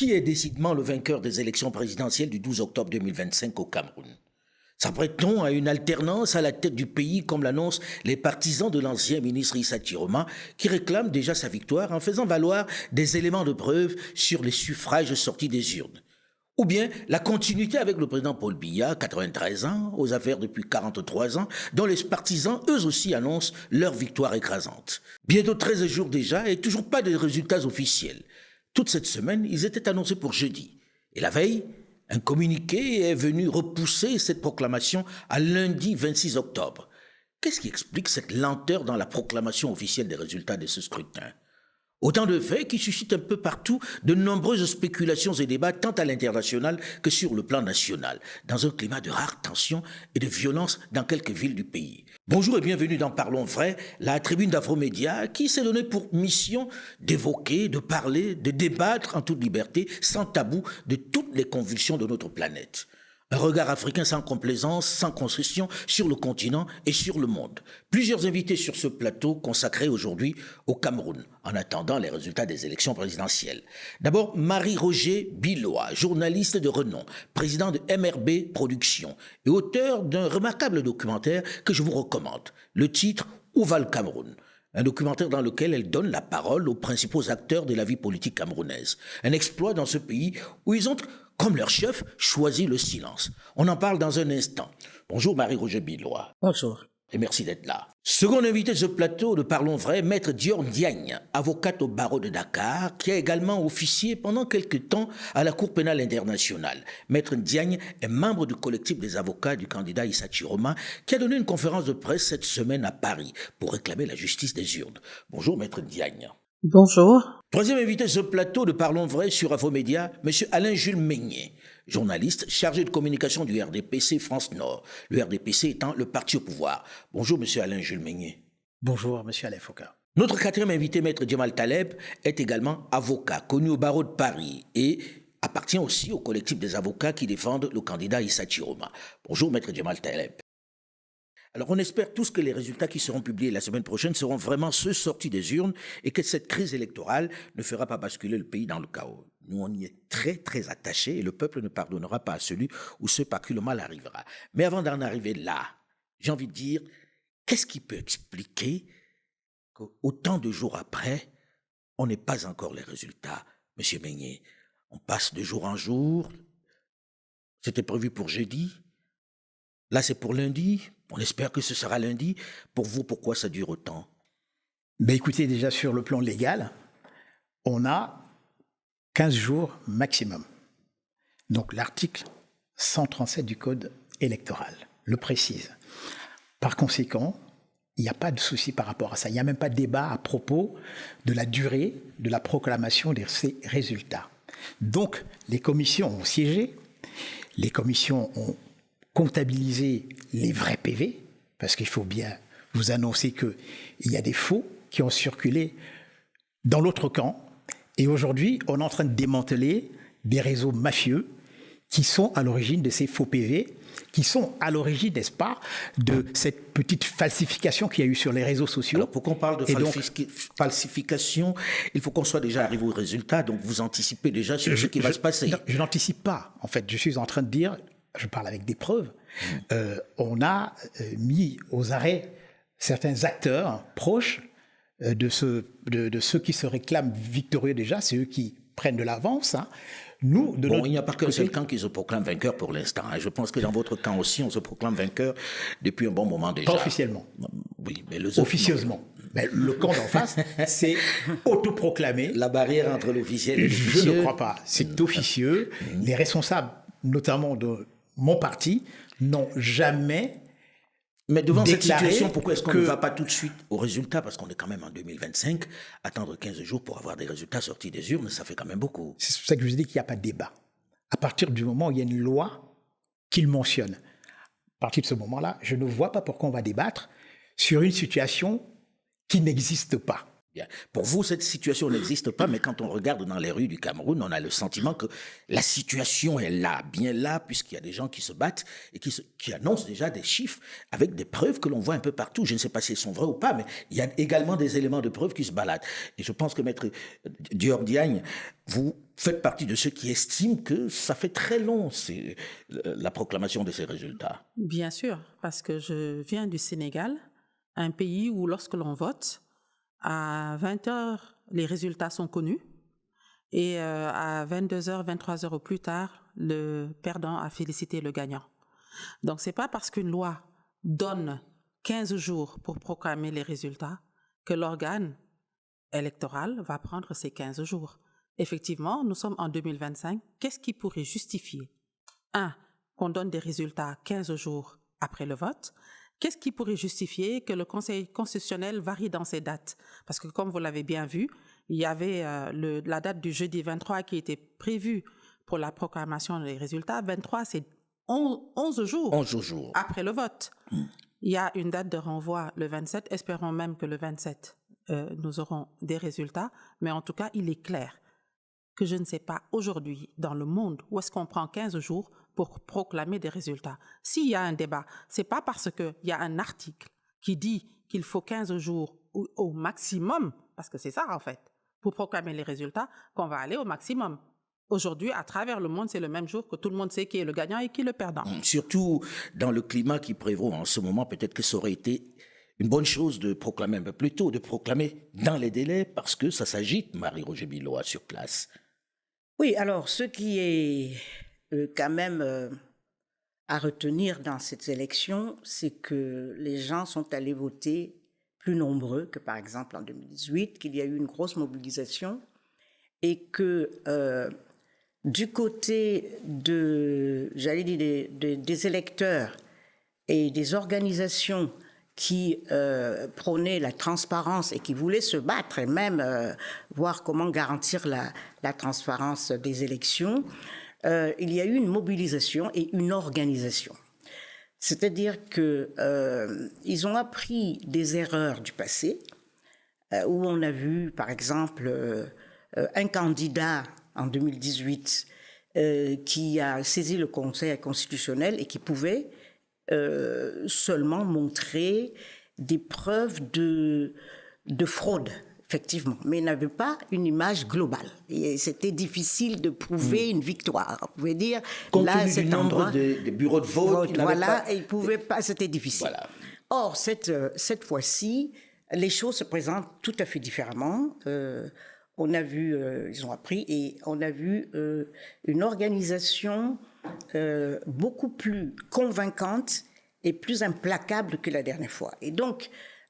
Qui est décidément le vainqueur des élections présidentielles du 12 octobre 2025 au Cameroun? S'apprête-t-on à une alternance à la tête du pays, comme l'annoncent les partisans de l'ancien ministre Issa Chiroma, qui réclament déjà sa victoire en faisant valoir des éléments de preuve sur les suffrages sortis des urnes? Ou bien la continuité avec le président Paul Biya, 93 ans, aux affaires depuis 43 ans, dont les partisans, eux aussi, annoncent leur victoire écrasante. Bientôt 13 jours déjà et toujours pas de résultats officiels. Toute cette semaine, ils étaient annoncés pour jeudi. Et la veille, un communiqué est venu repousser cette proclamation à lundi 26 octobre. Qu'est-ce qui explique cette lenteur dans la proclamation officielle des résultats de ce scrutin? Autant de faits qui suscitent un peu partout de nombreuses spéculations et débats tant à l'international que sur le plan national, dans un climat de rare tension et de violence dans quelques villes du pays. Bonjour et bienvenue dans Parlons Vrai, la tribune d'Afromédia qui s'est donnée pour mission d'évoquer, de parler, de débattre en toute liberté, sans tabou, de toutes les convulsions de notre planète. Un regard africain sans complaisance, sans concession sur le continent et sur le monde. Plusieurs invités sur ce plateau consacré aujourd'hui au Cameroun, en attendant les résultats des élections présidentielles. D'abord, Marie-Roger Bilois, journaliste de renom, président de MRB Productions et auteur d'un remarquable documentaire que je vous recommande. Le titre « Où va le Cameroun ?» Un documentaire dans lequel elle donne la parole aux principaux acteurs de la vie politique camerounaise. Un exploit dans ce pays où ils ont, comme leur chef, choisi le silence. On en parle dans un instant. Bonjour Marie-Roger Bilois. Bonjour. Et merci d'être là. Second invité de ce plateau de Parlons Vrai, Maître Dior Diagne, avocate au barreau de Dakar, qui a également officié pendant quelques temps à la Cour pénale internationale. Maître Diagne est membre du collectif des avocats du candidat Issa Chiroma, qui a donné une conférence de presse cette semaine à Paris pour réclamer la justice des urnes. Bonjour Maître Diagne. Bonjour. Troisième invité de ce plateau de Parlons Vrai sur Infomédia, M. Alain-Jules Meignet, journaliste chargé de communication du RDPC France Nord, le RDPC étant le parti au pouvoir. Bonjour M. Alain-Jules Meignet. Bonjour M. Alain Foucault. Notre quatrième invité, Maître Djemal Taleb, est également avocat, connu au barreau de Paris et appartient aussi au collectif des avocats qui défendent le candidat Issa Chiroma. Bonjour Maître Djemal Taleb. Alors on espère tous que les résultats qui seront publiés la semaine prochaine seront vraiment ceux sortis des urnes et que cette crise électorale ne fera pas basculer le pays dans le chaos. Nous, on y est très, très attachés et le peuple ne pardonnera pas à celui ou ceux par qui le mal arrivera. Mais avant d'en arriver là, j'ai envie de dire, qu'est-ce qui peut expliquer qu'autant de jours après, on n'ait pas encore les résultats, Monsieur Meignet? On passe de jour en jour, c'était prévu pour jeudi, là c'est pour lundi, on espère que ce sera lundi. Pour vous, pourquoi ça dure autant? Écoutez, déjà sur le plan légal, on a 15 jours maximum. Donc l'article 137 du Code électoral le précise. Par conséquent, il n'y a pas de souci par rapport à ça. Il n'y a même pas de débat à propos de la durée de la proclamation de ces résultats. Donc les commissions ont siégé, les commissions ont comptabilisé les vrais PV, parce qu'il faut bien vous annoncer qu'il y a des faux qui ont circulé dans l'autre camp. Et aujourd'hui, on est en train de démanteler des réseaux mafieux qui sont à l'origine de ces faux PV, qui sont à l'origine, n'est-ce pas, de cette petite falsification qu'il y a eu sur les réseaux sociaux. Alors, pour qu'on parle de falsification, il faut qu'on soit déjà arrivé au résultat, donc vous anticipez déjà sur ce qui va se passer. Non, je n'anticipe pas. En fait, je suis en train de dire, je parle avec des preuves, on a mis aux arrêts certains acteurs proches de ceux qui se réclament victorieux déjà, c'est eux qui prennent de l'avance. Hein. Nous, il n'y a pas qu'un seul camp qui se proclame vainqueur pour l'instant. Je pense que dans votre camp aussi, on se proclame vainqueur depuis un bon moment déjà. Pas officiellement. Oui, mais officieusement. Mais le camp d'en face, c'est autoproclamé. La barrière entre l'officiel et l'officieux. Je ne crois pas. C'est officieux. Les responsables, notamment de mon parti, n'ont jamais. Mais devant cette situation, pourquoi est-ce qu'on ne va pas tout de suite au résultat? Parce qu'on est quand même en 2025. Attendre 15 jours pour avoir des résultats sortis des urnes, ça fait quand même beaucoup. C'est pour ça que je vous dis qu'il n'y a pas de débat. À partir du moment où il y a une loi qui le mentionne, à partir de ce moment-là, je ne vois pas pourquoi on va débattre sur une situation qui n'existe pas. Bien. Pour vous, cette situation n'existe pas, mais quand on regarde dans les rues du Cameroun, on a le sentiment que la situation est là, bien là, puisqu'il y a des gens qui se battent et qui annoncent déjà des chiffres avec des preuves que l'on voit un peu partout. Je ne sais pas si elles sont vraies ou pas, mais il y a également des éléments de preuve qui se baladent. Et je pense que Maître Dior Diagne, vous faites partie de ceux qui estiment que ça fait très long, la proclamation de ces résultats. Bien sûr, parce que je viens du Sénégal, un pays où lorsque l'on vote, à 20h, les résultats sont connus et à 22h, 23h au plus tard, le perdant a félicité le gagnant. Donc, ce n'est pas parce qu'une loi donne 15 jours pour proclamer les résultats que l'organe électoral va prendre ces 15 jours. Effectivement, nous sommes en 2025. Qu'est-ce qui pourrait justifier, qu'on donne des résultats 15 jours après le vote? Qu'est-ce qui pourrait justifier que le Conseil constitutionnel varie dans ses dates? Parce que comme vous l'avez bien vu, il y avait la date du jeudi 23 qui était prévue pour la proclamation des résultats. 23, c'est 11 jours, 11 jours après le vote. Il y a une date de renvoi le 27. Espérons même que le 27, nous aurons des résultats. Mais en tout cas, il est clair que je ne sais pas aujourd'hui dans le monde où est-ce qu'on prend 15 jours pour proclamer des résultats. S'il y a un débat, c'est pas parce qu'il y a un article qui dit qu'il faut 15 jours au maximum, parce que c'est ça en fait, pour proclamer les résultats, qu'on va aller au maximum. Aujourd'hui, à travers le monde, c'est le même jour que tout le monde sait qui est le gagnant et qui est le perdant. Surtout dans le climat qui prévaut en ce moment, peut-être que ça aurait été une bonne chose de proclamer un peu plus tôt, de proclamer dans les délais, parce que ça s'agite, Marie-Roger Biloa, sur place. Oui, alors, ce qui est quand même à retenir dans cette élection, c'est que les gens sont allés voter plus nombreux que, par exemple, en 2018, qu'il y a eu une grosse mobilisation et que du côté des électeurs et des organisations qui prônaient la transparence et qui voulaient se battre et même voir comment garantir la transparence des élections, il y a eu une mobilisation et une organisation. C'est-à-dire qu'ils ont appris des erreurs du passé, où on a vu, par exemple, un candidat en 2018 qui a saisi le Conseil constitutionnel et qui pouvait seulement montrer des preuves de fraude, effectivement, mais il n'avait pas une image globale. Et c'était difficile de prouver une victoire. On pouvait dire, compte là, tenu cet du nombre endroit, de bureaux de vote, voilà, et il pouvait pas, c'était difficile. Voilà. Or, cette fois-ci, les choses se présentent tout à fait différemment. On a vu, ils ont appris, et on a vu une organisation beaucoup plus convaincante et plus implacable que la dernière fois. Et donc,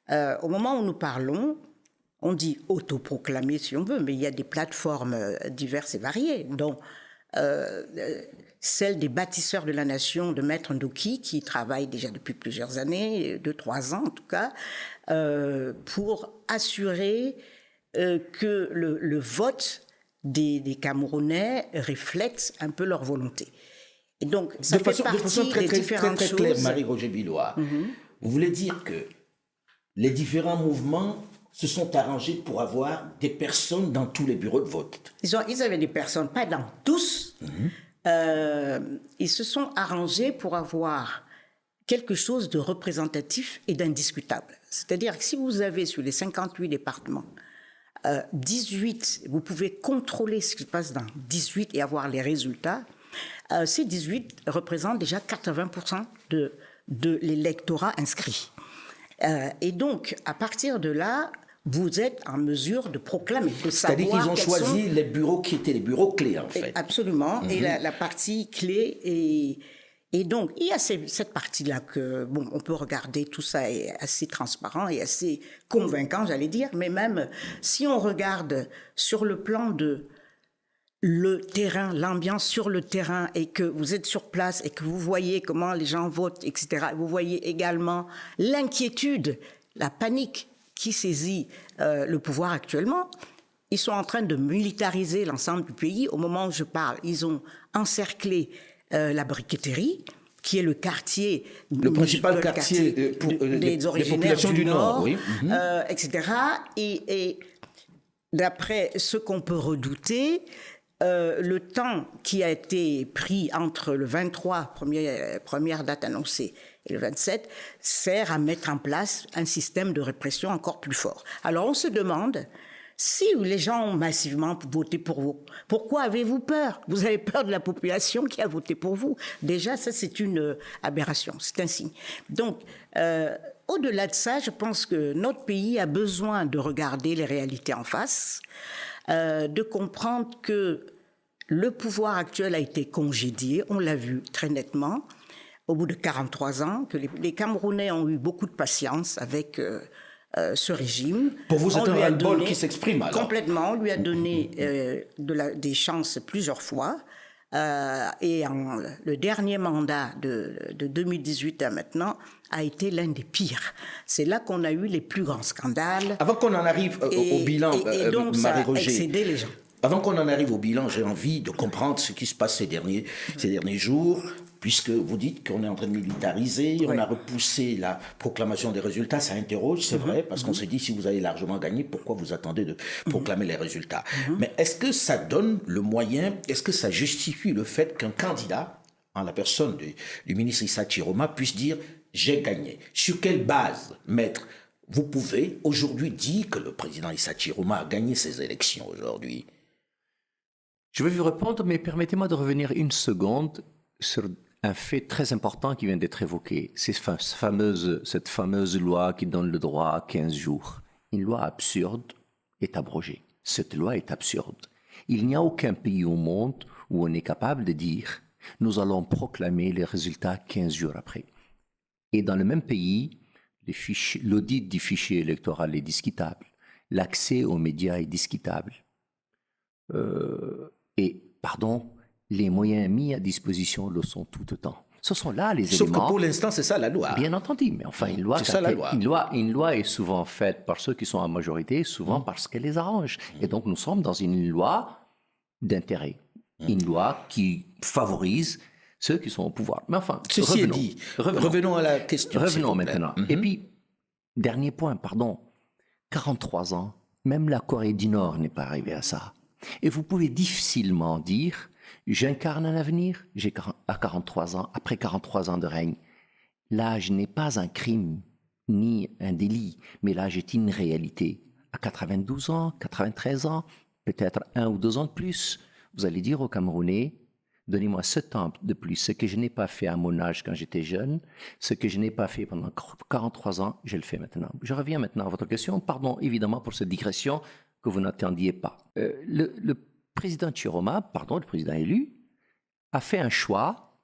au moment où nous parlons, on dit autoproclamé si on veut, mais il y a des plateformes diverses et variées, dont celle des bâtisseurs de la nation de Maître Ndoki, qui travaille déjà depuis plusieurs années, 2-3 ans en tout cas, pour assurer que le vote des Camerounais reflète un peu leur volonté. Et donc, ça fait partie des différentes choses. Très claire, Marie-Roger Biloa. Vous voulez dire que les différents mouvements se sont arrangés pour avoir des personnes dans tous les bureaux de vote? Ils avaient des personnes, pas dans tous. Ils se sont arrangés pour avoir quelque chose de représentatif et d'indiscutable. C'est-à-dire que si vous avez sur les 58 départements, 18, vous pouvez contrôler ce qui se passe dans 18 et avoir les résultats. Ces 18 représentent déjà 80% de l'électorat inscrit. Et donc, à partir de là, vous êtes en mesure de proclamer, de savoir. C'est-à-dire qu'ils ont choisi les bureaux qui étaient les bureaux clés, en fait. Absolument. Et la partie clé. Et donc, il y a cette partie-là que, bon, on peut regarder, tout ça est assez transparent et assez convaincant, j'allais dire. Mais même si on regarde sur le plan de le terrain, l'ambiance sur le terrain, et que vous êtes sur place et que vous voyez comment les gens votent, etc., vous voyez également l'inquiétude, la panique qui saisit le pouvoir actuellement. Ils sont en train de militariser l'ensemble du pays. Au moment où je parle, ils ont encerclé la briqueterie qui est le quartier, Le principal quartier des originaires populations du Nord, oui. etc. Et d'après ce qu'on peut redouter, le temps qui a été pris entre le 23, première date annoncée, et le 27, sert à mettre en place un système de répression encore plus fort. Alors on se demande, si les gens ont massivement voté pour vous, pourquoi avez-vous peur? Vous avez peur de la population qui a voté pour vous. Déjà, ça, c'est une aberration, c'est un signe. Donc, au-delà de ça, je pense que notre pays a besoin de regarder les réalités en face, de comprendre que le pouvoir actuel a été congédié, on l'a vu très nettement, au bout de 43 ans, que les Camerounais ont eu beaucoup de patience avec ce régime. Pour vous, c'est un ras-le-bol qui s'exprime alors? Complètement, on lui a donné des chances plusieurs fois. Et le dernier mandat de 2018 à maintenant a été l'un des pires. C'est là qu'on a eu les plus grands scandales. Avant qu'on en arrive au bilan, et donc ça a excédé les gens. Avant qu'on en arrive au bilan, j'ai envie de comprendre ce qui se passe ces derniers jours, puisque vous dites qu'on est en train de militariser, on a repoussé la proclamation des résultats, ça interroge, c'est vrai, parce qu'on se dit, si vous avez largement gagné, pourquoi vous attendez de proclamer les résultats? Mais est-ce que ça donne le moyen, est-ce que ça justifie le fait qu'un candidat, en la personne du ministre Issa Chiroma, puisse dire « j'ai gagné ». Sur quelle base, maître, vous pouvez aujourd'hui dire que le président Issa Chiroma a gagné ces élections aujourd'hui? Je vais vous répondre, mais permettez-moi de revenir une seconde sur un fait très important qui vient d'être évoqué. C'est cette fameuse loi qui donne le droit à 15 jours. Une loi absurde est abrogée. Cette loi est absurde. Il n'y a aucun pays au monde où on est capable de dire « nous allons proclamer les résultats 15 jours après ». Et dans le même pays, l'audit du fichier électoral est discutable. L'accès aux médias est discutable. Les moyens mis à disposition le sont tout autant. Ce sont là les éléments. Sauf que pour l'instant, c'est ça la loi. Bien entendu, mais enfin, une loi est souvent faite par ceux qui sont en majorité, souvent parce qu'elle les arrange. Et donc, nous sommes dans une loi d'intérêt, une loi qui favorise ceux qui sont au pouvoir. Mais enfin, revenons à la question. Revenons maintenant. Et puis, dernier point, 43 ans, même la Corée du Nord n'est pas arrivée à ça. Et vous pouvez difficilement dire « j'incarne un avenir, à 43 ans, après 43 ans de règne ». L'âge n'est pas un crime ni un délit, mais l'âge est une réalité. À 92 ans, 93 ans, peut-être 1 ou 2 ans de plus, vous allez dire aux Camerounais « donnez-moi ce temps de plus, ce que je n'ai pas fait à mon âge quand j'étais jeune, ce que je n'ai pas fait pendant 43 ans, je le fais maintenant ». Je reviens maintenant à votre question, pardon évidemment pour cette digression que vous n'attendiez pas. Le président Chiroma, le président élu, a fait un choix,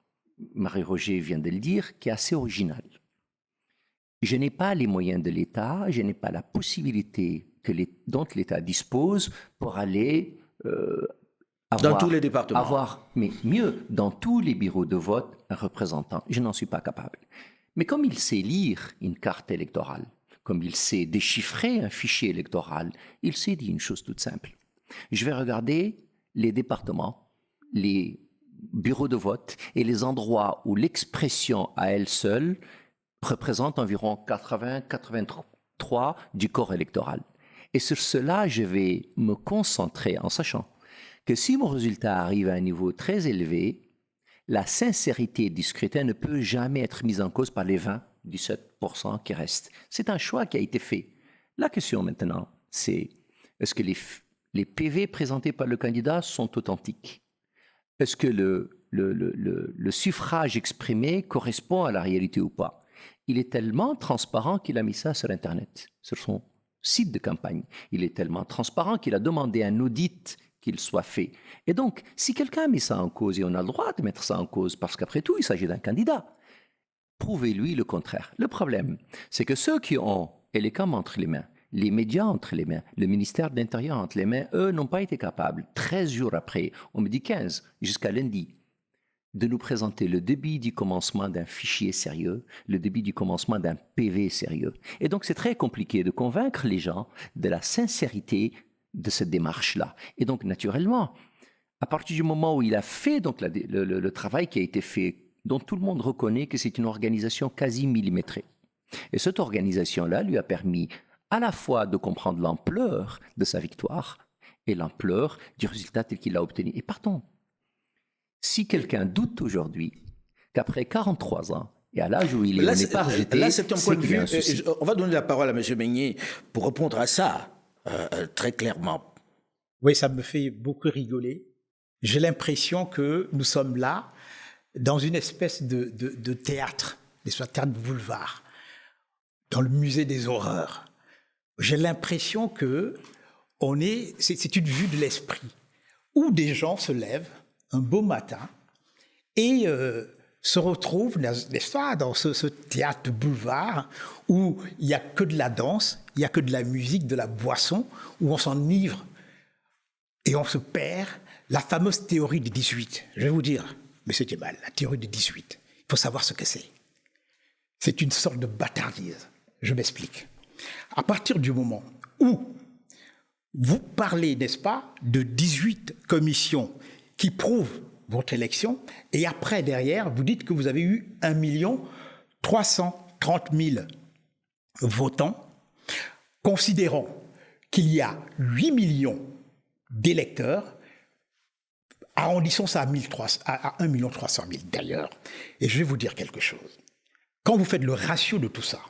Marie-Roger vient de le dire, qui est assez original. Je n'ai pas les moyens de l'État, je n'ai pas la possibilité dont l'État dispose pour aller dans tous les départements. Mais mieux, dans tous les bureaux de vote, un représentant. Je n'en suis pas capable. Mais comme il sait lire une carte électorale, comme il sait déchiffrer un fichier électoral, il s'est dit une chose toute simple. Je vais regarder les départements, les bureaux de vote et les endroits où l'expression à elle seule représente environ 80-83 du corps électoral. Et sur cela, je vais me concentrer en sachant que si mon résultat arrive à un niveau très élevé, la sincérité du scrutin ne peut jamais être mise en cause par les 17% qui restent. C'est un choix qui a été fait. La question maintenant, c'est est-ce que les PV présentés par le candidat sont authentiques? Est-ce que le suffrage exprimé correspond à la réalité ou pas? Il est tellement transparent qu'il a mis ça sur Internet, sur son site de campagne. Il est tellement transparent qu'il a demandé un audit qu'il soit fait. Et donc, si quelqu'un met ça en cause, et on a le droit de mettre ça en cause, parce qu'après tout, il s'agit d'un candidat, prouvez-lui le contraire. Le problème, c'est que ceux qui ont Elecam entre les mains, les médias entre les mains, le ministère de l'Intérieur entre les mains, eux n'ont pas été capables, 13 jours après, on me dit 15, jusqu'à lundi, de nous présenter le début du commencement d'un fichier sérieux, le début du commencement d'un PV sérieux. Et donc, c'est très compliqué de convaincre les gens de la sincérité de cette démarche-là. Et donc, naturellement, à partir du moment où il a fait donc, le travail qui a été fait dont tout le monde reconnaît que c'est une organisation quasi millimétrée. Et cette organisation-là lui a permis à la fois de comprendre l'ampleur de sa victoire et l'ampleur du résultat tel qu'il l'a obtenu. Et pardon, si quelqu'un doute aujourd'hui qu'après 43 ans, et à l'âge où il est, on n'est pas rejeté, là, c'est un point de qu'il y a vue. un souci. On va donner la parole à M. Meignet pour répondre à ça très clairement. Oui, ça me fait beaucoup rigoler. J'ai l'impression que nous sommes là dans une espèce de théâtre, des théâtre de boulevard, dans le musée des horreurs. J'ai l'impression que c'est une vue de l'esprit, où des gens se lèvent un beau matin et se retrouvent, n'est-ce pas, dans ce théâtre de boulevard où il n'y a que de la danse, il n'y a que de la musique, de la boisson, où on s'enivre et on se perd. La fameuse théorie des 18, je vais vous dire, monsieur Djemal, la théorie des 18, il faut savoir ce que c'est. C'est une sorte de bâtardise. Je m'explique. À partir du moment où vous parlez, n'est-ce pas, de 18 commissions qui prouvent votre élection, et après, derrière, vous dites que vous avez eu 1 330 000 votants, considérons qu'il y a 8 millions d'électeurs, arrondissons ça à 1 300 000 d'ailleurs, et je vais vous dire quelque chose. Quand vous faites le ratio de tout ça,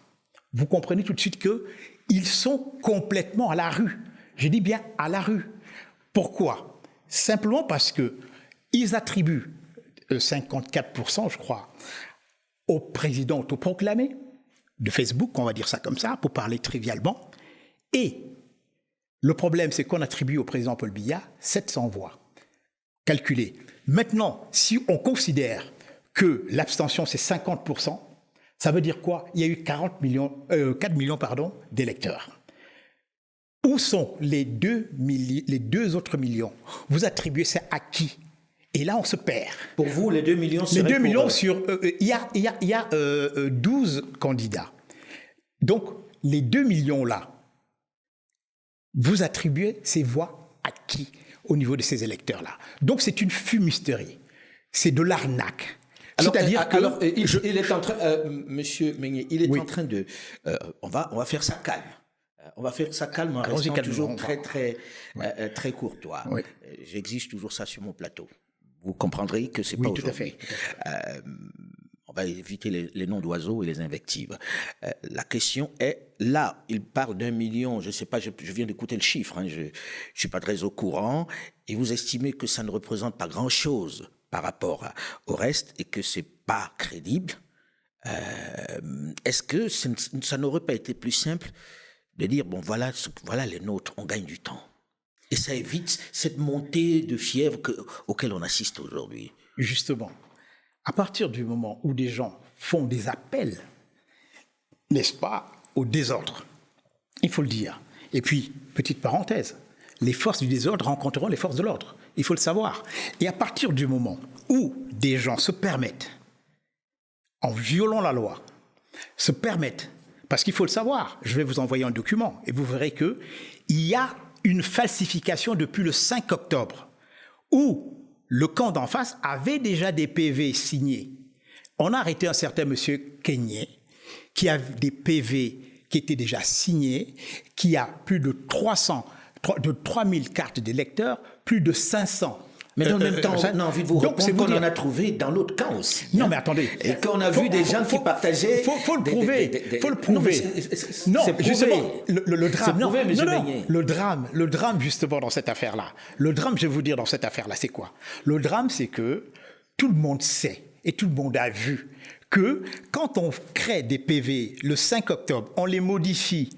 vous comprenez tout de suite qu'ils sont complètement à la rue. Je dis bien à la rue. Pourquoi? Simplement parce qu'ils attribuent 54%, je crois, au président autoproclamé de Facebook, on va dire ça comme ça, pour parler trivialement. Et le problème, c'est qu'on attribue au président Paul Biya 700 voix. Calculez. Maintenant, si on considère que l'abstention, c'est 50%, ça veut dire quoi? Il y a eu 4 millions d'électeurs. Où sont les deux autres millions? Vous attribuez ça à qui? Et là, on se perd. Pour vous, les 2 millions seraient Les 2 millions sur... Il y a 12 candidats. Donc, les 2 millions-là, vous attribuez ces voix à qui au niveau de ces électeurs-là? Donc, c'est une fumisterie. C'est de l'arnaque. C'est-à-dire que... il est en train... Monsieur Meignet, il est en train de... on va faire ça calme. On va faire ça calme en restant toujours très courtois. Oui. J'exige toujours ça sur mon plateau. Vous comprendrez que c'est pas aujourd'hui. Tout à fait. On va éviter les noms d'oiseaux et les invectives. La question est, là, il parle d'1 million, je ne sais pas, je viens d'écouter le chiffre, hein, je ne suis pas très au courant, et vous estimez que ça ne représente pas grand-chose par rapport au reste et que ce n'est pas crédible. Est-ce que ça n'aurait pas été plus simple de dire, bon, voilà les nôtres, on gagne du temps. Et ça évite cette montée de fièvre auquel on assiste aujourd'hui. Justement, à partir du moment où des gens font des appels, n'est-ce pas, au désordre, il faut le dire. Et puis, petite parenthèse, les forces du désordre rencontreront les forces de l'ordre. Il faut le savoir. Et à partir du moment où des gens se permettent, en violant la loi, se permettent, parce qu'il faut le savoir, je vais vous envoyer un document et vous verrez qu'il y a une falsification depuis le 5 octobre où le camp d'en face avait déjà des PV signés. On a arrêté un certain monsieur Kenyé qui a des PV qui étaient déjà signés, qui a plus de 3000 cartes d'électeurs, plus de 500. Mais dans le même temps, on a envie de vous répondre qu'on en a trouvé dans l'autre camp aussi. Non, mais attendez. Et qu'on a vu des gens qui partageaient... Faut le prouver. Faut le prouver. Non, justement, le drame... Prouvé, non, le drame, justement, dans cette affaire-là. Le drame, je vais vous dire, dans cette affaire-là, c'est quoi? Le drame, c'est que tout le monde sait et tout le monde a vu que quand on crée des PV le 5 octobre, on les modifie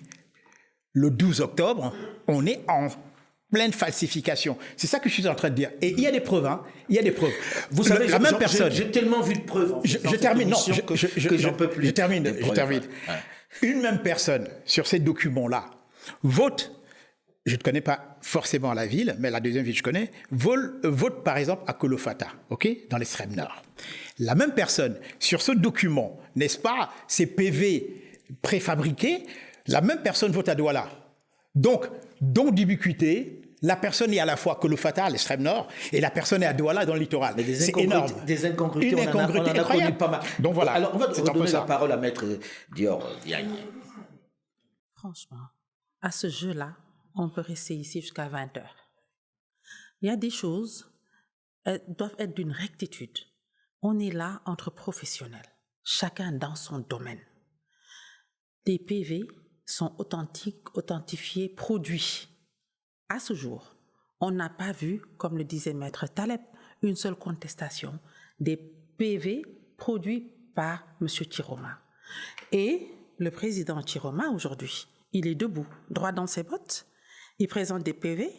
le 12 octobre, on est en pleine falsification. C'est ça que je suis en train de dire. Et il y a des preuves, hein. Il y a des preuves. Vous savez, la même personne. J'ai tellement vu de preuves. En fait, je termine. Non, je peux plus. Je termine. Ouais. Une même personne sur ces documents-là vote. Je ne connais pas forcément la ville, mais la deuxième ville je connais. Vote par exemple à Kolofata, ok, dans l'extrême nord. La même personne sur ce document, n'est-ce pas, ces PV préfabriqués, la même personne vote à Douala. Donc d'ubiquité, la personne est à la fois Kolo Fata, à l'extrême nord, et la personne est à Douala, dans le littoral. Mais c'est énorme. Des incongruités, Une incongruité on en a incroyable. connu pas mal. Donc voilà, Alors, on va c'est un peu redonner ça. la parole à Maître Dior Diagne. Franchement, à ce jeu-là, on peut rester ici jusqu'à 20 heures. Il y a des choses, elles doivent être d'une rectitude. On est là entre professionnels, chacun dans son domaine. Des PV sont authentiques, authentifiés, produits. À ce jour, on n'a pas vu, comme le disait Maître Taleb, une seule contestation des PV produits par M. Chiroma. Et le président Chiroma, aujourd'hui, il est debout, droit dans ses bottes, il présente des PV,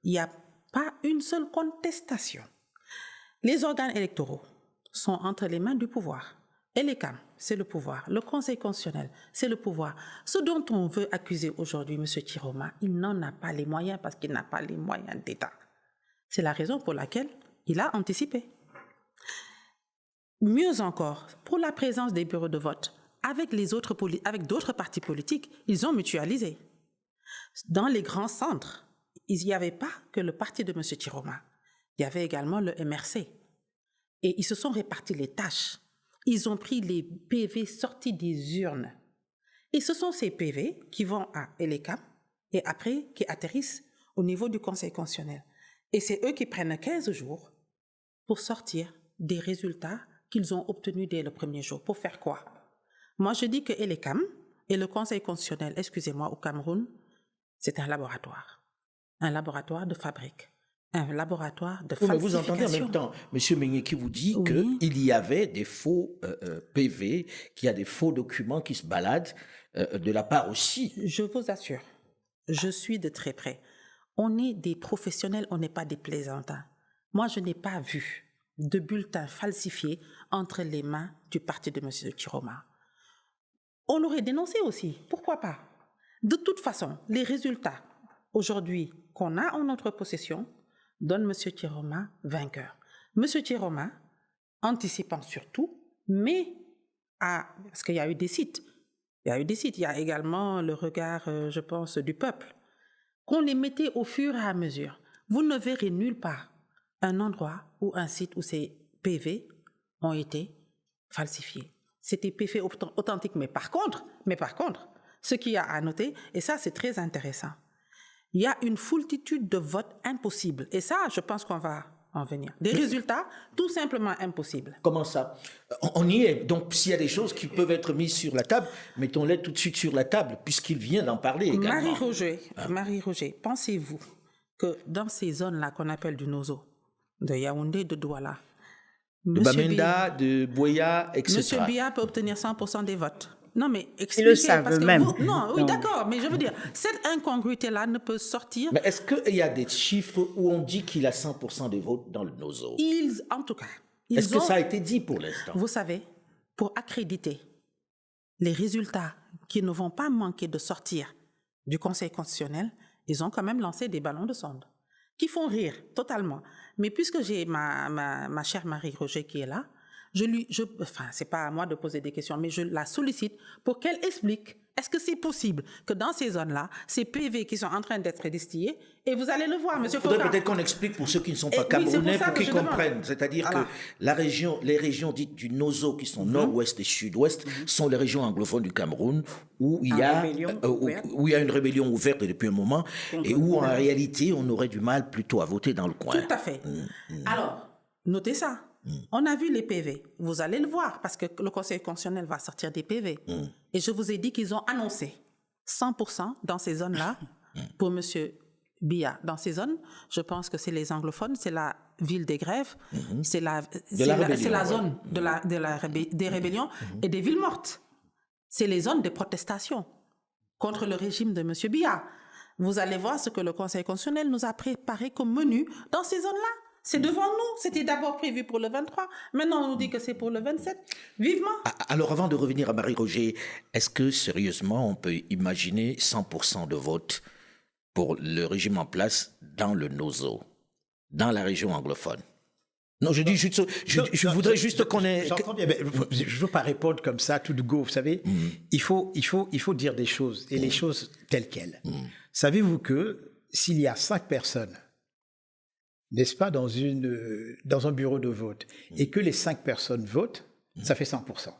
il n'y a pas une seule contestation. Les organes électoraux sont entre les mains du pouvoir. Et les CAM, c'est le pouvoir. Le Conseil constitutionnel, c'est le pouvoir. Ce dont on veut accuser aujourd'hui M. Chiroma, il n'en a pas les moyens parce qu'il n'a pas les moyens d'État. C'est la raison pour laquelle il a anticipé. Mieux encore, pour la présence des bureaux de vote, avec d'autres partis politiques, ils ont mutualisé. Dans les grands centres, il n'y avait pas que le parti de M. Chiroma. Il y avait également le MRC. Et ils se sont répartis les tâches. Ils ont pris les PV sortis des urnes. Et ce sont ces PV qui vont à Elecam et après qui atterrissent au niveau du Conseil constitutionnel. Et c'est eux qui prennent 15 jours pour sortir des résultats qu'ils ont obtenus dès le premier jour. Pour faire quoi? Moi, je dis que Elecam et le Conseil constitutionnel, excusez-moi, au Cameroun, c'est un laboratoire de fabrique, un laboratoire de falsification. Mais vous entendez en même temps, M. Meigné qui vous dit qu'il y avait des faux PV, qu'il y a des faux documents qui se baladent de la part aussi. Je vous assure, je suis de très près. On est des professionnels, on n'est pas des plaisantins. Moi, je n'ai pas vu de bulletins falsifiés entre les mains du parti de M. Chiroma. On l'aurait dénoncé aussi, pourquoi pas? De toute façon, les résultats aujourd'hui qu'on a en notre possession donnent M. Chiroma vainqueur. M. Chiroma, anticipant surtout, mais parce qu'il y a eu des sites. Il y a également le regard, je pense, du peuple. Qu'on les mettait au fur et à mesure. Vous ne verrez nulle part un endroit ou un site où ces PV ont été falsifiés. C'était PV authentique, mais par contre, ce qu'il y a à noter, et ça c'est très intéressant, il y a une foultitude de votes impossibles. Et ça, je pense qu'on va en venir. Des résultats tout simplement impossibles. Comment ça? On y est. Donc, s'il y a des choses qui peuvent être mises sur la table, mettons-les tout de suite sur la table, puisqu'il vient d'en parler également. Marie-Roger, pensez-vous que dans ces zones-là qu'on appelle du Nozo, de Yaoundé, de Douala, de Bamenda, de Boya, etc. M. Biya peut obtenir 100% des votes. Non, mais expliquez. Ils le savent eux-mêmes. Oui, d'accord, mais je veux dire, cette incongruité-là ne peut sortir. Mais est-ce qu'il y a des chiffres où on dit qu'il a 100% des votes dans le Nozo? En tout cas, est-ce que ça a été dit pour l'instant? Vous savez, pour accréditer les résultats qui ne vont pas manquer de sortir du Conseil constitutionnel, ils ont quand même lancé des ballons de sonde qui font rire totalement. Mais puisque j'ai ma chère Marie-Roger qui est là, c'est pas à moi de poser des questions, mais je la sollicite pour qu'elle explique, est-ce que c'est possible que dans ces zones-là, ces PV qui sont en train d'être distillés, et vous allez le voir, monsieur Foucault. Il faudrait peut-être qu'on explique pour ceux qui ne sont pas camerounais, pour qu'ils comprennent. C'est-à-dire que les régions dites du Nozo, qui sont nord-ouest et sud-ouest, sont les régions anglophones du Cameroun, où il y a une rébellion ouverte depuis un moment, et où en réalité, on aurait du mal plutôt à voter dans le coin. Tout à fait. Alors, notez ça. On a vu les PV. Vous allez le voir parce que le Conseil constitutionnel va sortir des PV. Et je vous ai dit qu'ils ont annoncé 100% dans ces zones-là pour M. Biya. Dans ces zones, je pense que c'est les anglophones, c'est la ville des grèves, c'est la zone des rébellions et des villes mortes. C'est les zones de protestation contre le régime de M. Biya. Vous allez voir ce que le Conseil constitutionnel nous a préparé comme menu dans ces zones-là. C'est devant nous. C'était d'abord prévu pour le 23. Maintenant, on nous dit que c'est pour le 27. Vivement. Alors, avant de revenir à Marie-Roger, est-ce que, sérieusement, on peut imaginer 100% de vote pour le régime en place dans le Nozo, dans la région anglophone? Non, je dis juste, je voudrais juste qu'on ait... J'entends bien, mais je ne veux pas répondre comme ça, tout de go, vous savez. Il faut dire des choses, et les choses telles quelles. Savez-vous que s'il y a 5 personnes, n'est-ce pas, dans un bureau de vote, et que les 5 personnes votent, ça fait 100%.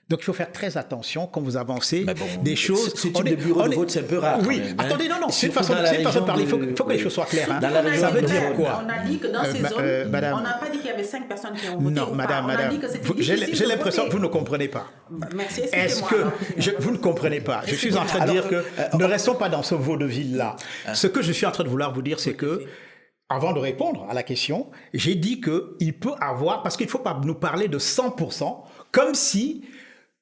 Donc, il faut faire très attention quand vous avancez des choses. Ce type de bureau de vote, c'est un peu rare. Oui, quand même, attendez, non, c'est une Surtout façon dans la de parler. Il faut région que les choses soient claires. Hein. Dans la région Ça veut de dire Vaud. quoi? On a dit que dans ces zones, madame, on n'a pas dit qu'il y avait 5 personnes qui ont voté. Non, ou madame, pas. On a dit madame, que c'était difficile j'ai de l'impression que voter. vous ne comprenez pas. Merci, Est-ce expliquez-moi. que vous ne comprenez pas? Je suis en train de dire que ne restons pas dans ce vaudeville-là. Ce que je suis en train de vouloir vous dire, c'est que, avant de répondre à la question, j'ai dit qu'il peut avoir, parce qu'il ne faut pas nous parler de 100%, comme si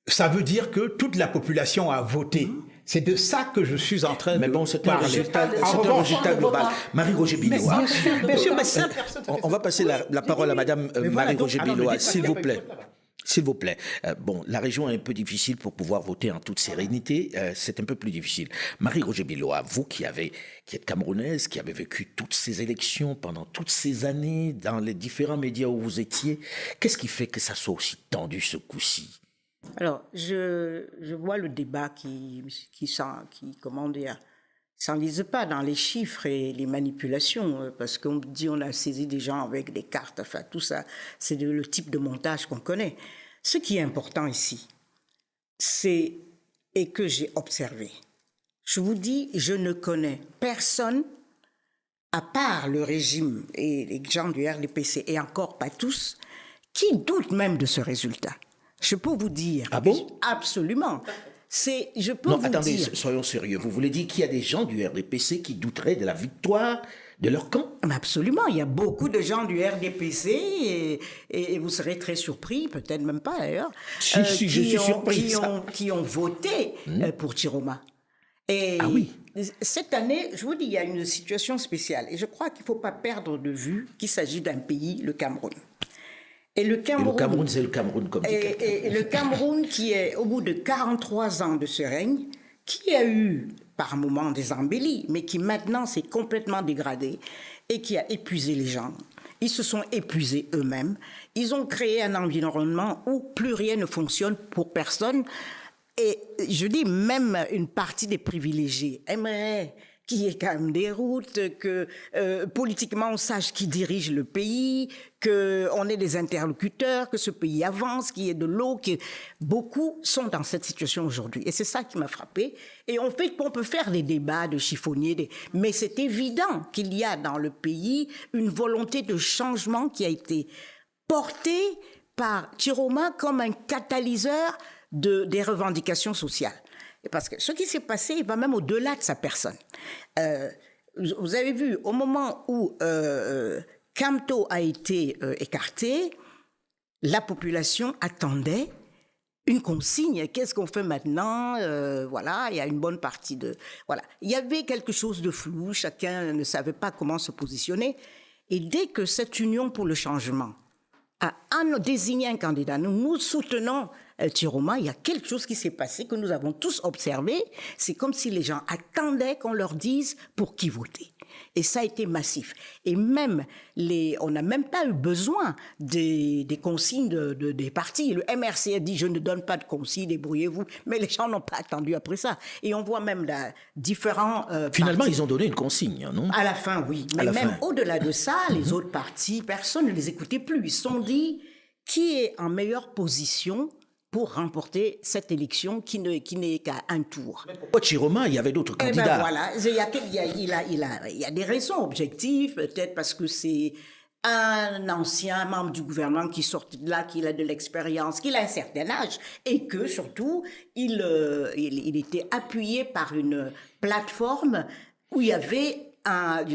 ça veut dire que toute la population a voté. C'est de ça que je suis en train Mais de bon, c'est un parler. résultat, En revanche, global. Marie-Roger Billois. bien sûr, mais 5 personnes. On va passer la parole à Madame Marie-Roger Billois, s'il vous plaît. S'il vous plaît. Bon, la région est un peu difficile pour pouvoir voter en toute sérénité. C'est un peu plus difficile. Marie-Roger Billois, vous qui êtes camerounaise, qui avez vécu toutes ces élections pendant toutes ces années dans les différents médias où vous étiez, qu'est-ce qui fait que ça soit aussi tendu ce coup-ci? Alors, je vois le débat qui s'enlise pas dans les chiffres et les manipulations, parce qu'on dit on a saisi des gens avec des cartes, enfin tout ça, c'est le type de montage qu'on connaît. Ce qui est important ici, et que j'ai observé, je vous dis, je ne connais personne, à part le régime et les gens du RDPC, et encore pas tous, qui doutent même de ce résultat. Je peux vous dire. Ah bon? Absolument. Je peux Non, vous attendez, dire. soyons sérieux. Vous voulez dire qu'il y a des gens du RDPC qui douteraient de la victoire de leur camp? Mais absolument, il y a beaucoup de gens du RDPC et vous serez très surpris, peut-être même pas d'ailleurs, Si, je suis surpris. qui ont voté pour Chiroma. Et Ah oui. cette année, je vous dis, il y a une situation spéciale et je crois qu'il ne faut pas perdre de vue qu'il s'agit d'un pays, le Cameroun. Et le Cameroun, c'est le Cameroun comme dit quelqu'un. et le Cameroun qui est, au bout de 43 ans de ce règne, qui a eu par moments des embellis, mais qui maintenant s'est complètement dégradé et qui a épuisé les gens. Ils se sont épuisés eux-mêmes. Ils ont créé un environnement où plus rien ne fonctionne pour personne. Et je dis, même une partie des privilégiés aimeraient qu'il y ait quand même des routes, que politiquement on sache qui dirige le pays, qu'on ait des interlocuteurs, que ce pays avance, qu'il y ait de l'eau. Beaucoup sont dans cette situation aujourd'hui. Et c'est ça qui m'a frappé. Et on peut faire des débats de chiffonniers, mais c'est évident qu'il y a dans le pays une volonté de changement qui a été portée par Chiroma comme un catalyseur des revendications sociales. Parce que ce qui s'est passé, il va même au-delà de sa personne. Vous avez vu, au moment où Camto a été écarté, la population attendait une consigne. Qu'est-ce qu'on fait maintenant? Voilà, il y a une bonne partie de... Voilà. Il y avait quelque chose de flou, chacun ne savait pas comment se positionner. Et dès que cette Union pour le changement a désigné un candidat, nous soutenons Chiroma, il y a quelque chose qui s'est passé que nous avons tous observé. C'est comme si les gens attendaient qu'on leur dise pour qui voter. Et ça a été massif. Et même, on n'a même pas eu besoin des consignes des partis. Le MRC a dit, je ne donne pas de consignes, débrouillez-vous. Mais les gens n'ont pas attendu après ça. Et on voit même différents Finalement, partis. ils ont donné une consigne, non? À la fin, oui. Mais même au-delà de ça, les autres partis, personne ne les écoutait plus. Ils se sont dit, qui est en meilleure position pour remporter cette élection qui n'est qu'à un tour. Pourquoi Chiroma? Il y avait d'autres Eh candidats. ben voilà, il y a des raisons objectives, peut-être parce que c'est un ancien membre du gouvernement qui sort de là, qu'il a de l'expérience, qu'il a un certain âge, et que surtout, il était appuyé par une plateforme où il y avait un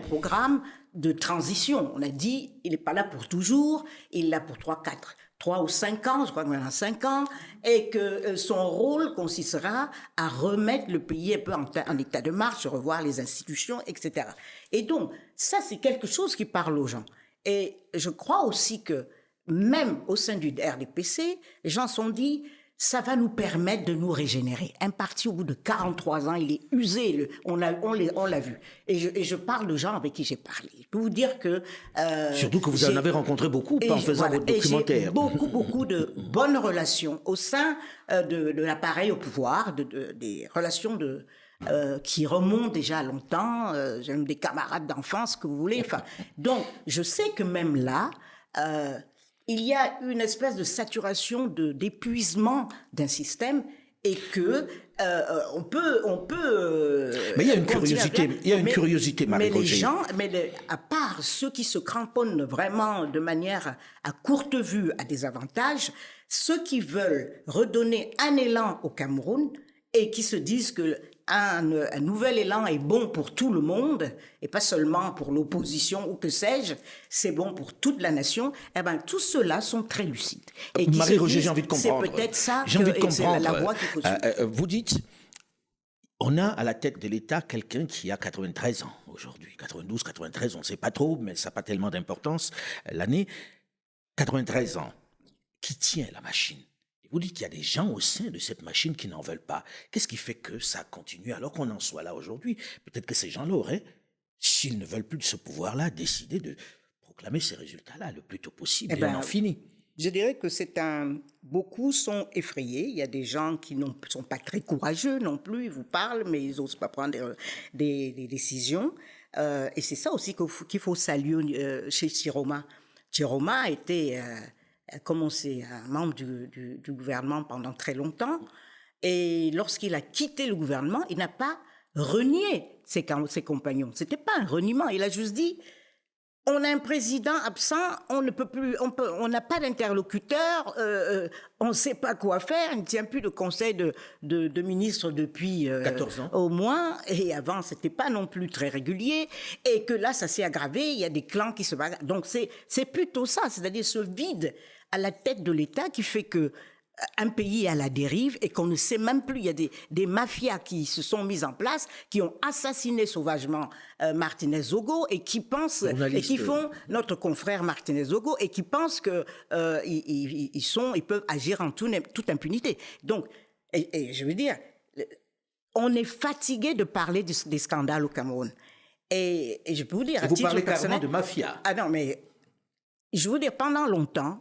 programme de transition. On a dit, il n'est pas là pour toujours, il est là pour 3 ou 5 ans, je crois qu'il en a 5 ans, et que son rôle consistera à remettre le pays un peu en état de marche, revoir les institutions, etc. Et donc, ça, c'est quelque chose qui parle aux gens. Et je crois aussi que, même au sein du RDPC, les gens se sont dit, ça va nous permettre de nous régénérer. Un parti, au bout de 43 ans, il est usé, on l'a vu. Et je parle de gens avec qui j'ai parlé. Je peux vous dire que... Surtout que vous en avez rencontré beaucoup en faisant votre documentaire. J'ai beaucoup de bonnes relations au sein de l'appareil au pouvoir, des relations qui remontent déjà à longtemps. J'ai même des camarades d'enfance, que vous voulez. Enfin, donc, je sais que même là, il y a une espèce de saturation, d'épuisement d'un système et que on peut. Mais il y a une continuer à curiosité, faire. il y a une curiosité, Mais les Marie-Roger. gens, à part ceux qui se cramponnent vraiment de manière à courte vue à des avantages, ceux qui veulent redonner un élan au Cameroun et qui se disent que un nouvel élan est bon pour tout le monde et pas seulement pour l'opposition ou que sais-je, c'est bon pour toute la nation. Eh ben, tous ceux-là sont très lucides. Et qui se Marie-Roger, disent, j'ai envie de comprendre. C'est peut-être ça J'ai envie de que c'est comprendre. la voie qu'il faut suivre. Vous dites, on a à la tête de l'État quelqu'un qui a 93 ans aujourd'hui. 92, 93, on ne sait pas trop, mais ça n'a pas tellement d'importance, l'année. 93 ans, qui tient la machine. Vous dites qu'il y a des gens au sein de cette machine qui n'en veulent pas. Qu'est-ce qui fait que ça continue alors qu'on en soit là aujourd'hui? Peut-être que ces gens-là auraient, s'ils ne veulent plus de ce pouvoir-là, décidé de proclamer ces résultats-là le plus tôt possible Eh et ben, on en finit. Je dirais que beaucoup sont effrayés. Il y a des gens qui ne sont pas très courageux non plus. Ils vous parlent, mais ils n'osent pas prendre des décisions. Et c'est ça aussi qu'il faut saluer chez Chiroma. Chiroma a été, comme on sait, un membre du gouvernement pendant très longtemps. Et lorsqu'il a quitté le gouvernement, il n'a pas renié ses compagnons. Ce n'était pas un reniement. Il a juste dit... On a un président absent, on ne peut plus, on n'a pas d'interlocuteur, on ne sait pas quoi faire, il ne tient plus de conseil de ministre depuis 14 ans. au moins, et avant c'était pas non plus très régulier, et que là ça s'est aggravé, il y a des clans qui se bagarrent. Donc c'est plutôt ça, c'est-à-dire ce vide à la tête de l'État qui fait que un pays est à la dérive et qu'on ne sait même plus. Il y a des mafias qui se sont mises en place, qui ont assassiné sauvagement Martinez Zogo et qui pensent, et qui font notre confrère Martinez Zogo et qui pensent que ils peuvent agir en toute impunité. Donc, et je veux dire, on est fatigué de parler des scandales au Cameroun. Et je peux vous dire, à vous titre parlez carrément personnel, de mafia. Ah non, mais je veux dire, pendant longtemps,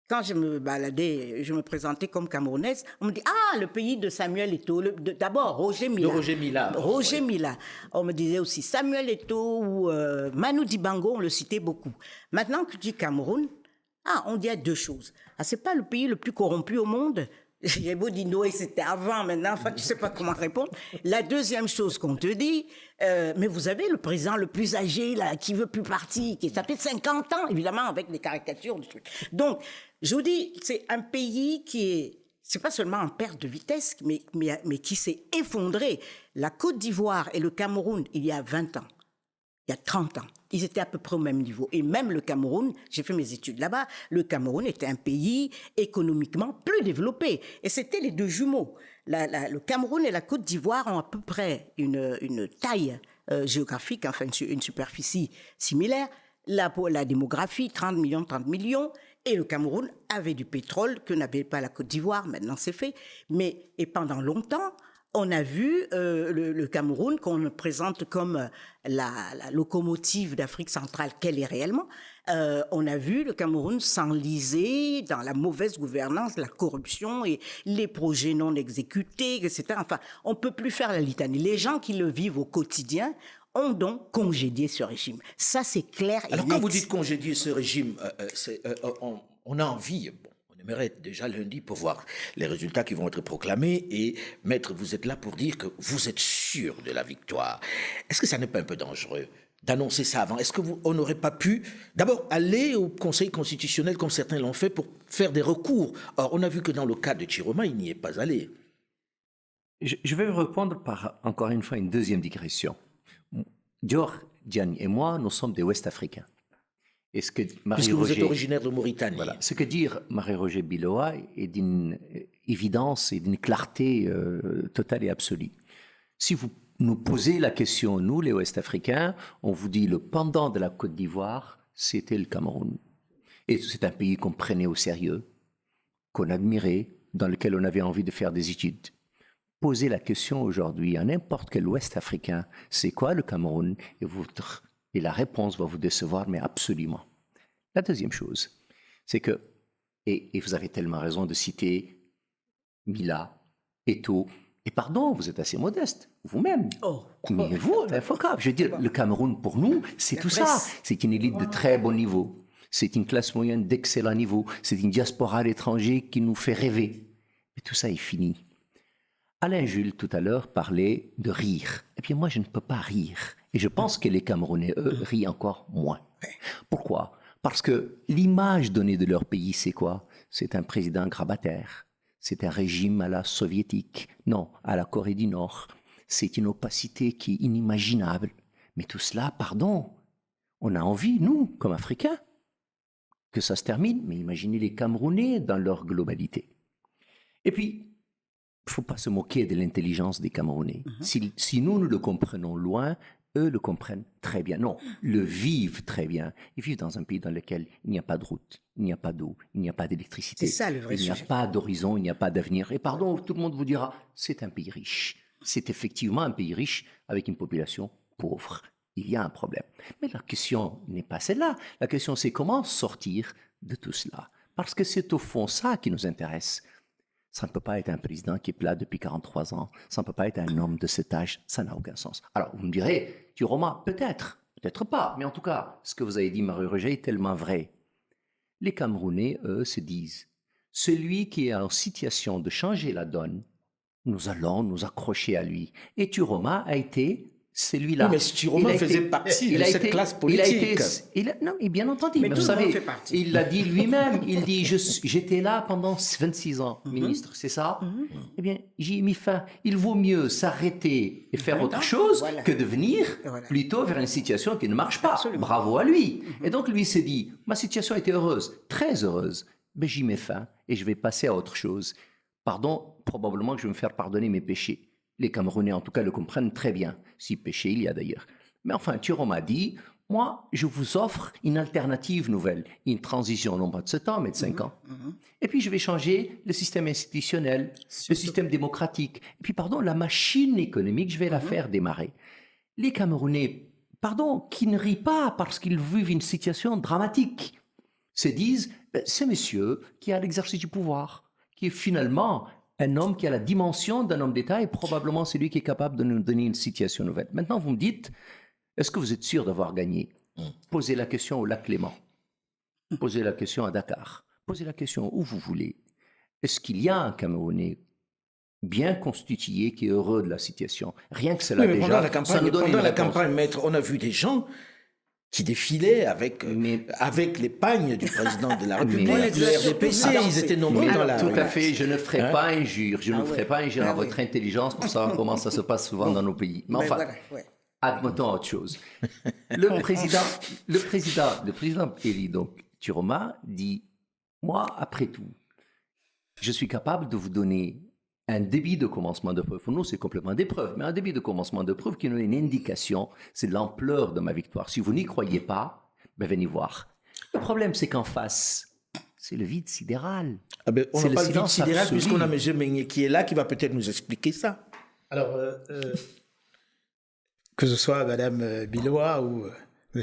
quand je me baladais, je me présentais comme Camerounaise, on me dit « Ah, le pays de Samuel Eto'o ». D'abord, Roger Mila. De Roger Mila. Roger Mila. On me disait aussi Samuel Eto'o ou Manu Dibango, on le citait beaucoup. Maintenant que tu dis Cameroun, on dit deux choses. C'est pas le pays le plus corrompu au monde. J'ai beau dire Noé, c'était avant, maintenant, enfin, tu sais pas comment répondre. La deuxième chose qu'on te dit, mais vous avez le président le plus âgé, là, qui veut plus partir, ça fait 50 ans, évidemment, avec des caricatures, du truc. Donc, je vous dis, c'est un pays c'est pas seulement en perte de vitesse, mais qui s'est effondré. La Côte d'Ivoire et le Cameroun, il y a 20 ans, il y a 30 ans, ils étaient à peu près au même niveau. Et même le Cameroun, j'ai fait mes études là-bas, le Cameroun était un pays économiquement plus développé. Et c'était les deux jumeaux. Le Cameroun et la Côte d'Ivoire ont à peu près une taille géographique, enfin une superficie similaire. La démographie, 30 millions. Et le Cameroun avait du pétrole que n'avait pas la Côte d'Ivoire. Maintenant, c'est fait. Et pendant longtemps, on a vu le Cameroun qu'on présente comme la locomotive d'Afrique centrale qu'elle est réellement. On a vu le Cameroun s'enliser dans la mauvaise gouvernance, la corruption et les projets non exécutés, etc. Enfin, on ne peut plus faire la litanie. Les gens qui le vivent au quotidien ont donc congédié ce régime. Ça, c'est clair et Alors net. quand vous dites congédier ce régime, on a envie... Bon, on aimerait déjà lundi pour voir les résultats qui vont être proclamés. Et maître, vous êtes là pour dire que vous êtes sûr de la victoire. Est-ce que ça n'est pas un peu dangereux d'annoncer ça avant? Est-ce qu'on n'aurait pas pu d'abord aller au Conseil constitutionnel comme certains l'ont fait pour faire des recours? Or, on a vu que dans le cas de Chiroma, il n'y est pas allé. Je vais répondre par, encore une fois, une deuxième digression. Dior, Diagne et moi, nous sommes des Ouest-Africains. Et ce que Puisque vous êtes originaire de Mauritanie. Voilà. Ce que dit Marie-Roger Biloa est d'une évidence et d'une clarté totale et absolue. Si vous nous posez la question, nous, les Ouest-Africains, on vous dit le pendant de la Côte d'Ivoire, c'était le Cameroun. Et c'est un pays qu'on prenait au sérieux, qu'on admirait, dans lequel on avait envie de faire des études. Posez la question aujourd'hui à n'importe quel Ouest-Africain, c'est quoi le Cameroun? Et la réponse va vous décevoir, mais absolument. La deuxième chose, c'est que, et vous avez tellement raison de citer Mila, Eto'o, Et pardon, vous êtes assez modeste, vous-même. Mais vous, infocable. Je veux dire, le Cameroun, pour nous, c'est tout ça. C'est une élite de très bon niveau. C'est une classe moyenne d'excellent niveau. C'est une diaspora à l'étranger qui nous fait rêver. Mais tout ça est fini. Alain Jules, tout à l'heure, parlait de rire. Et bien moi, je ne peux pas rire. Et je pense que les Camerounais, eux, rient encore moins. Pourquoi ? Parce que l'image donnée de leur pays, c'est quoi ? C'est un président grabataire. C'est un régime à la soviétique. Non, à la Corée du Nord. C'est une opacité qui est inimaginable. Mais tout cela, pardon, on a envie, nous, comme Africains, que ça se termine. Mais imaginez les Camerounais dans leur globalité. Et puis, il ne faut pas se moquer de l'intelligence des Camerounais. Si nous le comprenons loin, eux le comprennent très bien. Non, le vivent très bien. Ils vivent dans un pays dans lequel il n'y a pas de route, il n'y a pas d'eau, il n'y a pas d'électricité. C'est ça le vrai Il n'y a sujet. pas d'horizon, il n'y a pas d'avenir. Et pardon, tout le monde vous dira, c'est un pays riche. C'est effectivement un pays riche avec une population pauvre. Il y a un problème. Mais la question n'est pas celle-là. La question, c'est comment sortir de tout cela. Parce que c'est au fond ça qui nous intéresse. Ça ne peut pas être un président qui est plat depuis 43 ans. Ça ne peut pas être un homme de cet âge. Ça n'a aucun sens. Alors, vous me direz, Thioroma, peut-être, peut-être pas. Mais en tout cas, ce que vous avez dit, Marie-Roger, est tellement vrai. Les Camerounais, eux, se disent, celui qui est en situation de changer la donne, nous allons nous accrocher à lui. Et Thioroma a été celui-là. Oui, mais Thioroma faisait partie de cette classe politique. Non, et bien entendu. Mais vous tout le monde savez, fait partie. il l'a dit lui-même. Il dit, j'étais là pendant 26 ans, ministre, c'est ça? Eh bien, j'y ai mis fin. Il vaut mieux s'arrêter et faire autre chose Voilà. que de venir Voilà. plutôt vers une situation qui ne marche pas. Absolument. Bravo à lui. Et donc, lui s'est dit, ma situation était heureuse, très heureuse. Mais j'y mets fin et je vais passer à autre chose. Pardon, probablement que je vais me faire pardonner mes péchés. Les Camerounais, en tout cas, le comprennent très bien, si péché il y a d'ailleurs. Mais enfin, Thioroma dit, moi, je vous offre une alternative nouvelle, une transition, non pas de 7 ans, mais de 5 ans. Et puis, je vais changer le système institutionnel, le système démocratique. Et puis, pardon, la machine économique, je vais la faire démarrer. Les Camerounais, pardon, qui ne rient pas parce qu'ils vivent une situation dramatique, se disent, c'est monsieur qui a l'exercice du pouvoir, qui est finalement un homme qui a la dimension d'un homme d'État et probablement c'est lui qui est capable de nous donner une situation nouvelle. Maintenant, vous me dites, est-ce que vous êtes sûr d'avoir gagné? Posez la question au lac Léman. Posez la question à Dakar. Posez la question où vous voulez. Est-ce qu'il y a un Camerounais bien constitué qui est heureux de la situation? Rien que cela Oui, mais déjà, pendant la ça nous campagne, donne une pendant la réponse. campagne, maître, on a vu des gens qui défilaient avec les pagnes du président de la République, Mais- le RDPC, ils étaient nombreux dans la Tout rue. à fait, je ne ferai pas injure. Je ne ferai pas injure à Ah oui. votre intelligence pour savoir comment ça se passe souvent dans nos pays. Mais Mais enfin, voilà, ouais. admettons autre chose. Le président élu, donc, Thioroma, dit, moi, après tout, je suis capable de vous donner un débit de commencement de preuve. Pour nous, c'est complètement des preuves, mais un débit de commencement de preuve qui nous donne une indication, c'est l'ampleur de ma victoire. Si vous n'y croyez pas, ben venez voir. Le problème, c'est qu'en face, c'est le vide sidéral. Ah ben, on C'est n'a le pas le vide silence sidéral absolu. puisqu'on a M. Meignet qui est là, qui va peut-être nous expliquer ça. Alors, que ce soit Mme Bilois ou M.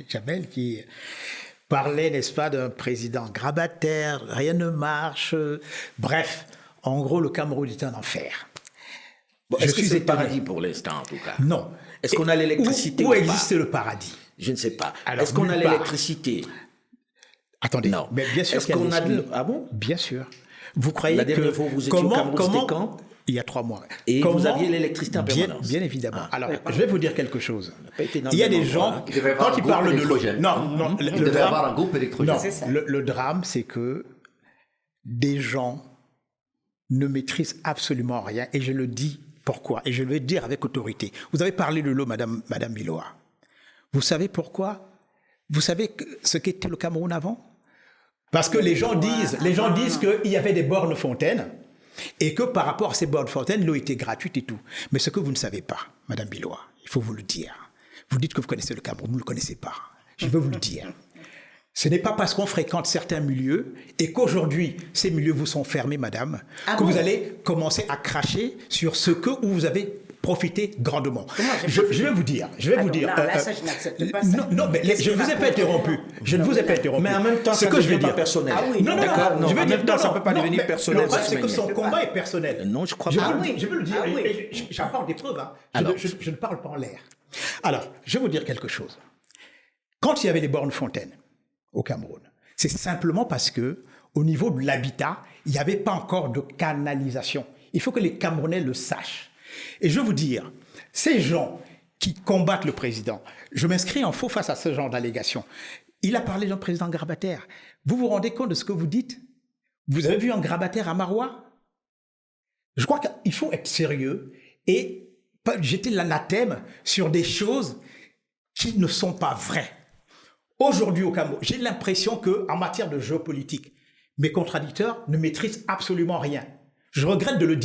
Jamel qui parlait, n'est-ce pas, d'un président grabataire, rien ne marche. Bref, en gros, le Cameroun est un enfer. Bon, Je est-ce que suis c'est le étonné. paradis pour l'instant, en tout cas? Non. Est-ce qu'on a l'électricité Où ou pas? existe le paradis? Je ne sais pas. Alors, Est-ce qu'on a nulle part. l'électricité? Attendez. Non. Mais bien sûr Est-ce qu'il y a qu'on a l'esprit. de... Ah bon? Bien sûr. Vous croyez La que... dernière fois où vous étiez au Cameroun, c'était quand? Il y a 3 mois. Et vous aviez l'électricité en Bien, permanence? bien évidemment. Alors, je vais vous dire quelque chose. pas été dans Il y a le même des endroit, gens, hein. Il devait avoir quand un ils groupe parlent de l'eau... électrogène. Non, Il le devait drame... avoir un groupe électrogène. Non, C'est ça. le drame, c'est que des gens ne maîtrisent absolument rien. Et je le dis pourquoi. Et je vais le dire avec autorité. Vous avez parlé de l'eau, Madame Biloa. Vous savez pourquoi? Vous savez ce qu'était le Cameroun avant? Parce que les gens disent qu'il y avait des bornes fontaines et que par rapport à ces bornes fontaines, l'eau était gratuite et tout. Mais ce que vous ne savez pas, Madame Biloa, il faut vous le dire. Vous dites que vous connaissez le Cameroun, vous ne le connaissez pas. Je veux vous le dire. Ce n'est pas parce qu'on fréquente certains milieux et qu'aujourd'hui, ces milieux vous sont fermés, madame, que vous allez commencer à cracher sur ce que vous avez profité grandement. j'ai Je profité vais vous dire, Non, là, ça, je n'accepte pas ça. non, mais je ne vous ai pas interrompu. Je ne vous ai pas interrompu. Mais en même temps, ce ça que je vais devient pas dire personnel. Ah oui, Non, non, D'accord, non, non, je veux en dire, même temps, ça peut pas devenir mais personnel, Le problème, c'est que Smaïn. son combat est personnel. Non, je crois Je pas. veux, je veux le dire, Ah oui. et j'apporte des preuves. Hein. Alors. Je ne parle pas en l'air. Alors, je vais vous dire quelque chose. Quand il y avait les bornes fontaines au Cameroun, c'est simplement parce que, au niveau de l'habitat, il n'y avait pas encore de canalisation. Il faut que les Camerounais le sachent. Et je veux vous dire, ces gens qui combattent le président, je m'inscris en faux face à ce genre d'allégation. Il a parlé d'un président grabataire. Vous vous rendez compte de ce que vous dites? Vous avez vu un grabataire à Marois? Je crois qu'il faut être sérieux et pas jeter l'anathème sur des choses qui ne sont pas vraies. Aujourd'hui au Cameroun, j'ai l'impression qu'en matière de géopolitique, mes contradicteurs ne maîtrisent absolument rien. Je regrette de le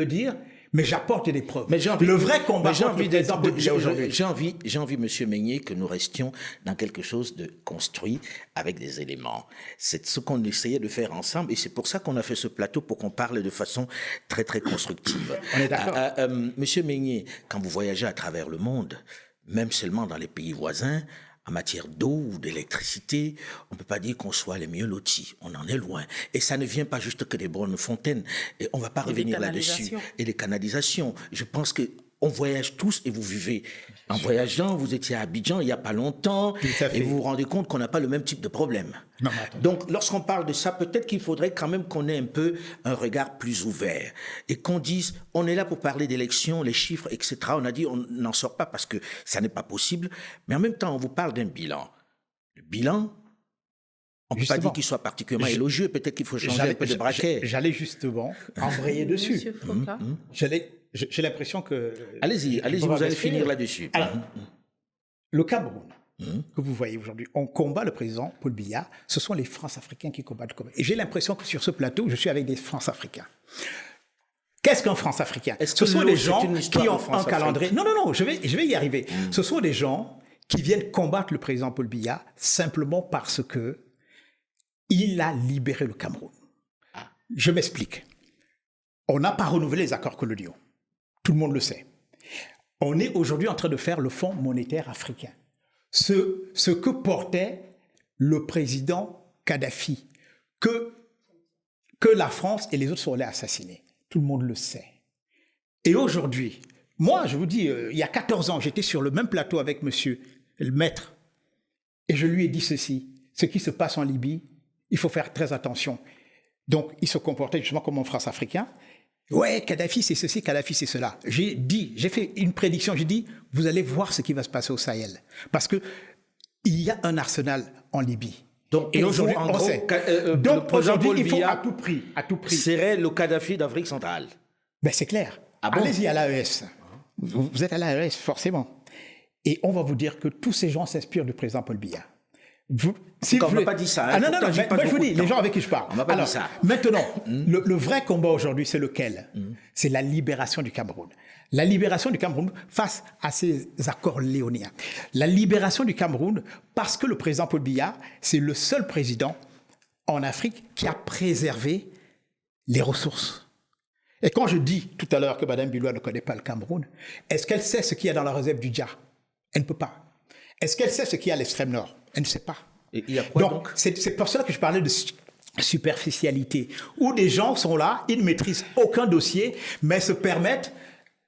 dire, mais j'apporte des preuves. Mais le vrai combat j'ai contre envie le président Biya aujourd'hui. j'ai envie, Monsieur Meignet, que nous restions dans quelque chose de construit avec des éléments. C'est ce qu'on essayait de faire ensemble et c'est pour ça qu'on a fait ce plateau pour qu'on parle de façon très très constructive. On est d'accord. Monsieur Meignet, quand vous voyagez à travers le monde, même seulement dans les pays voisins, en matière d'eau ou d'électricité, on ne peut pas dire qu'on soit les mieux lotis. On en est loin. Et ça ne vient pas juste que des bornes fontaines. Et on ne va pas revenir là-dessus. Et les canalisations. Je pense que on voyage tous et vous vivez. En voyageant, vous étiez à Abidjan il n'y a pas longtemps et vous vous rendez compte qu'on n'a pas le même type de problème. Non, mais attends. Donc, lorsqu'on parle de ça, peut-être qu'il faudrait quand même qu'on ait un peu un regard plus ouvert et qu'on dise, on est là pour parler d'élections, les chiffres, etc. On a dit, on n'en sort pas parce que ça n'est pas possible. Mais en même temps, on vous parle d'un bilan. Le bilan, on ne peut pas dire qu'il soit particulièrement élogieux. Peut-être qu'il faut changer un peu de braquet. J'allais justement embrayer dessus. Monsieur Foucault. J'ai l'impression que... Allez-y, vous allez finir là-dessus. Alors, le Cameroun, que vous voyez aujourd'hui, on combat le président Paul Biya, ce sont les France-Africains qui combattent le combat. Et j'ai l'impression que sur ce plateau, je suis avec des France-Africains. Qu'est-ce qu'un France-Africain? Ce sont des gens qui ont un calendrier... Non, je vais y arriver. Ce sont des gens qui viennent combattre le président Paul Biya simplement parce que il a libéré le Cameroun. Je m'explique. On n'a pas renouvelé les accords coloniaux. Tout le monde le sait. On est aujourd'hui en train de faire le Fonds monétaire africain. Ce que portait le président Kadhafi, que la France et les autres sont allés assassiner. Tout le monde le sait. Et aujourd'hui, moi, je vous dis, il y a 14 ans, j'étais sur le même plateau avec monsieur le maître, et je lui ai dit ceci, ce qui se passe en Libye, il faut faire très attention. Donc, il se comportait justement comme un France-Africain. Ouais, Kadhafi, c'est ceci, Kadhafi, c'est cela. J'ai fait une prédiction, j'ai dit, vous allez voir ce qui va se passer au Sahel. Parce que il y a un arsenal en Libye. Donc, et aujourd'hui, on sait. Donc, aujourd'hui, il faut à tout prix. Serait le Kadhafi d'Afrique centrale. Ben, c'est clair. Ah bon? Allez-y à l'AES. Vous êtes à l'AES, forcément. Et on va vous dire que tous ces gens s'inspirent du président Paul Biya. On n'a pas dit ça. Non, moi je vous dis, les gens avec qui je parle. On n'a pas dit ça. Maintenant, le vrai combat aujourd'hui, c'est lequel? C'est la libération du Cameroun. La libération du Cameroun face à ces accords léoniens. La libération du Cameroun parce que le président Paul Biya, c'est le seul président en Afrique qui a préservé les ressources. Et quand je dis tout à l'heure que Mme Biloua ne connaît pas le Cameroun, est-ce qu'elle sait ce qu'il y a dans la réserve du Dja? Elle ne peut pas. Est-ce qu'elle sait ce qu'il y a à l'extrême nord? Elle ne sait pas. Et il y a quoi donc? C'est pour cela que je parlais de superficialité, où des gens sont là, ils ne maîtrisent aucun dossier, mais se permettent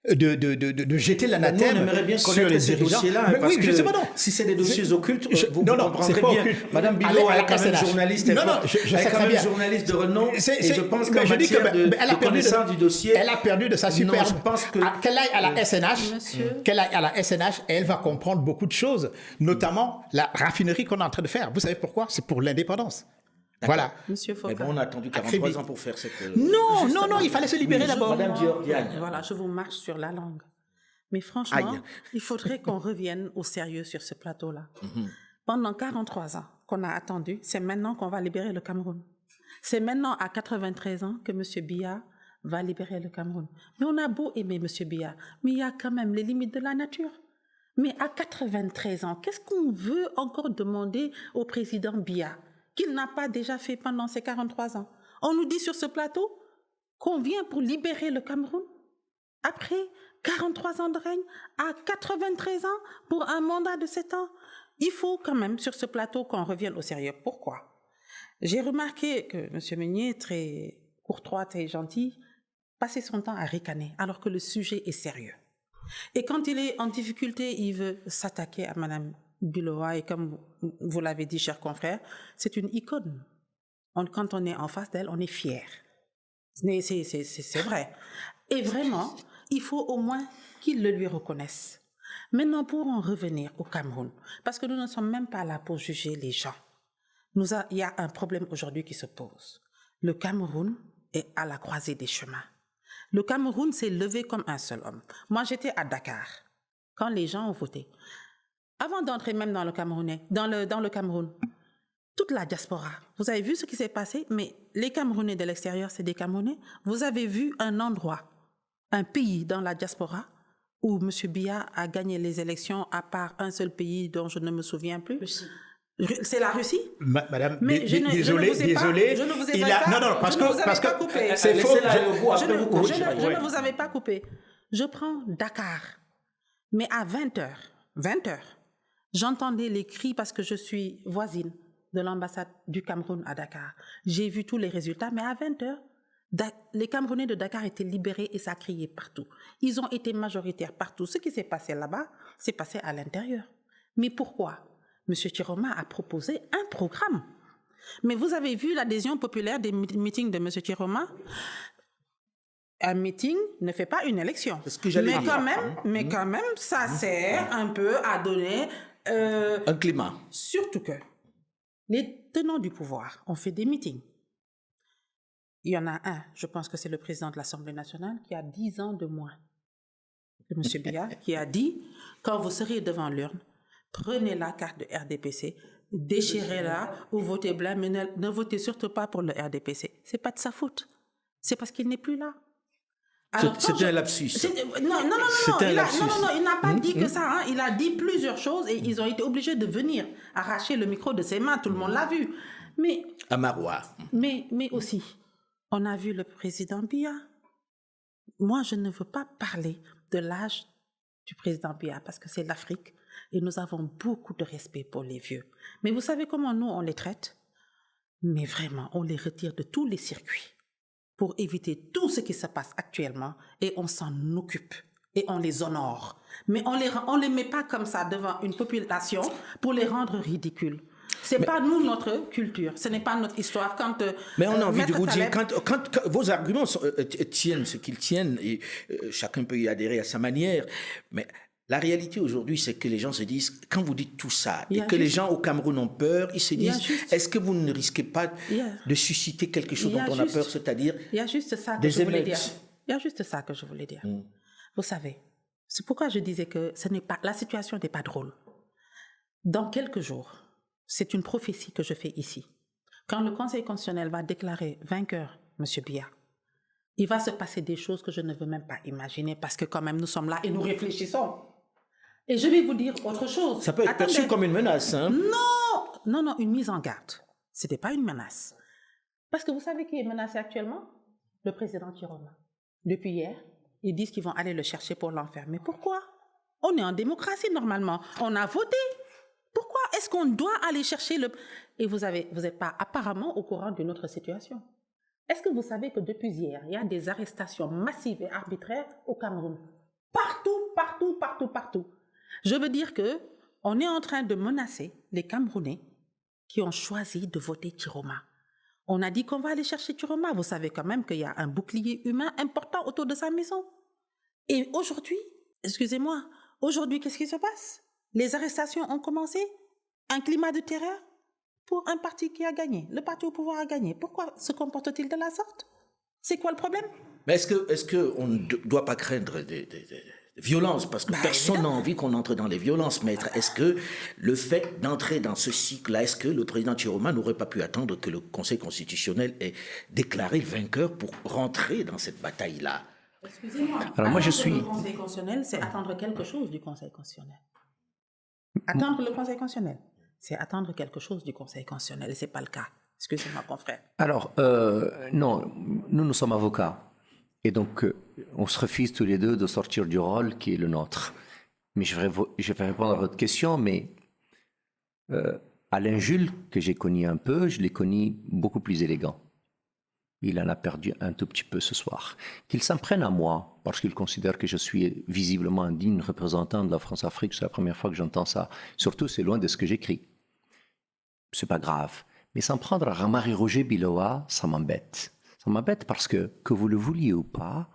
de jeter l'anathème on aimerait bien sur connaître les ces dirigeants. dossiers-là, parce que je sais pas, non. Si c'est des dossiers occultes, vous c'est comprendrez pas bien. occulte. Madame Biloua est quand même journaliste. Non, je sais très bien. Journaliste de renom. Et je pense qu'en je dis matière de elle a perdu connaissance du dossier... Elle a perdu de sa superbe. Non, je pense que... Qu'elle aille à la SNH, et elle va comprendre beaucoup de choses, notamment la raffinerie qu'on est en train de faire. Vous savez pourquoi? C'est pour l'indépendance. Voilà. Monsieur Foucault. Mais bon, on a attendu 43 ans pour faire cette... Non, il fallait se libérer d'abord. Madame Georgiane. Voilà, je vous marche sur la langue. Mais franchement, il faudrait qu'on revienne au sérieux sur ce plateau-là. Pendant 43 ans qu'on a attendu, c'est maintenant qu'on va libérer le Cameroun. C'est maintenant à 93 ans que M. Biya va libérer le Cameroun. Mais on a beau aimer M. Biya, mais il y a quand même les limites de la nature. Mais à 93 ans, qu'est-ce qu'on veut encore demander au président Biya qu'il n'a pas déjà fait pendant ces 43 ans? On nous dit sur ce plateau qu'on vient pour libérer le Cameroun. Après 43 ans de règne, à 93 ans pour un mandat de 7 ans. Il faut quand même, sur ce plateau, qu'on revienne au sérieux. Pourquoi? J'ai remarqué que M. Meunier, très courtois, très gentil, passait son temps à ricaner, alors que le sujet est sérieux. Et quand il est en difficulté, il veut s'attaquer à Mme Bilowa, et comme vous l'avez dit, chers confrères, c'est une icône. Quand on est en face d'elle, on est fier. C'est vrai. Et vraiment, il faut au moins qu'ils le lui reconnaissent. Maintenant, pour en revenir au Cameroun, parce que nous ne sommes même pas là pour juger les gens. Il y a un problème aujourd'hui qui se pose. Le Cameroun est à la croisée des chemins. Le Cameroun s'est levé comme un seul homme. Moi, j'étais à Dakar quand les gens ont voté. Avant d'entrer même dans le Cameroun, toute la diaspora, vous avez vu ce qui s'est passé, mais les Camerounais de l'extérieur, c'est des Camerounais. Vous avez vu un endroit, un pays dans la diaspora où M. Biya a gagné les élections à part un seul pays dont je ne me souviens plus. Russie. C'est la Russie? Madame, Mais désolé, je ne vous ai pas, non, parce que coupé. c'est faux. Je ne vous avais pas coupé. Je prends Dakar, mais à 20h, j'entendais les cris parce que je suis voisine de l'ambassade du Cameroun à Dakar. J'ai vu tous les résultats, mais à 20h, les Camerounais de Dakar étaient libérés et ça criait partout. Ils ont été majoritaires partout. Ce qui s'est passé là-bas, c'est passé à l'intérieur. Mais pourquoi? M. Chiroma a proposé un programme. Mais vous avez vu l'adhésion populaire des meetings de M. Chiroma? Un meeting ne fait pas une élection. C'est ce que j'allais dire. Mais quand même, ça sert un peu à donner... un climat. Surtout que les tenants du pouvoir ont fait des meetings. Il y en a un, je pense que c'est le président de l'Assemblée nationale, qui a 10 ans de moins que M. Biya, qui a dit, quand vous serez devant l'urne, prenez la carte de RDPC, déchirez-la ou votez blanc, mais ne votez surtout pas pour le RDPC. Ce n'est pas de sa faute. C'est parce qu'il n'est plus là. C'était un lapsus. Non, il n'a pas dit que ça. Hein. Il a dit plusieurs choses et ils ont été obligés de venir arracher le micro de ses mains. Tout le monde l'a vu. Mais, à Maroua. Mais aussi, on a vu le président Biya. Moi, je ne veux pas parler de l'âge du président Biya parce que c'est l'Afrique. Et nous avons beaucoup de respect pour les vieux. Mais vous savez comment nous, on les traite? Mais vraiment, on les retire de tous les circuits pour éviter tout ce qui se passe actuellement et on s'en occupe et on les honore. Mais on les met pas comme ça devant une population pour les rendre ridicules. C'est pas nous notre culture, ce n'est pas notre histoire. Mais on a envie de vous dire, quand vos arguments tiennent ce qu'ils tiennent, et chacun peut y adhérer à sa manière, mais la réalité aujourd'hui, c'est que les gens se disent, quand vous dites tout ça, et que les gens au Cameroun ont peur, ils se disent, est-ce que vous ne risquez pas de susciter quelque chose dont on a peur, c'est-à-dire il y a juste ça que je voulais dire. Il y a juste ça que je voulais dire. Vous savez, c'est pourquoi je disais que la situation n'est pas drôle. Dans quelques jours, c'est une prophétie que je fais ici. Quand le Conseil constitutionnel va déclarer vainqueur M. Biya, il va se passer des choses que je ne veux même pas imaginer parce que quand même nous sommes là et nous réfléchissons. Et je vais vous dire autre chose. Ça peut être perçu comme une menace. Hein? Non, une mise en garde. Ce n'était pas une menace. Parce que vous savez qui est menacé actuellement? Le président Chiroma. Depuis hier, ils disent qu'ils vont aller le chercher pour l'enfermer. Pourquoi? On est en démocratie normalement. On a voté. Pourquoi est-ce qu'on doit aller chercher le... Et vous n'êtes pas apparemment au courant d'une autre situation. Est-ce que vous savez que depuis hier, il y a des arrestations massives et arbitraires au Cameroun? Partout. Je veux dire qu'on est en train de menacer les Camerounais qui ont choisi de voter Chiroma. On a dit qu'on va aller chercher Chiroma. Vous savez quand même qu'il y a un bouclier humain important autour de sa maison. Et aujourd'hui, qu'est-ce qui se passe? Les arrestations ont commencé. Un climat de terreur pour un parti qui a gagné. Le parti au pouvoir a gagné. Pourquoi se comporte-t-il de la sorte? C'est quoi le problème? Mais est-ce qu'on ne doit pas craindre des violences? Parce que personne n'a envie qu'on entre dans les violences, maître. Est-ce que le fait d'entrer dans ce cycle-là, est-ce que le président Chiroma n'aurait pas pu attendre que le Conseil constitutionnel ait déclaré vainqueur pour rentrer dans cette bataille-là? Excusez-moi. Alors moi, je suis... Le Conseil constitutionnel, c'est attendre quelque chose du Conseil constitutionnel. Attendre le Conseil constitutionnel, c'est attendre quelque chose du Conseil constitutionnel. Et ce n'est pas le cas. Excusez-moi, confrère. Alors, non, nous sommes avocats. Et donc, on se refuse tous les deux de sortir du rôle qui est le nôtre. Mais je vais répondre à votre question, mais Alain Jules, que j'ai connu un peu, je l'ai connu beaucoup plus élégant. Il en a perdu un tout petit peu ce soir. Qu'il s'en prenne à moi, parce qu'il considère que je suis visiblement un digne représentant de la France-Afrique, c'est la première fois que j'entends ça. Surtout, c'est loin de ce que j'écris. C'est pas grave. Mais s'en prendre à Marie-Roger Biloa, ça m'embête. Ça m'embête parce que vous le vouliez ou pas,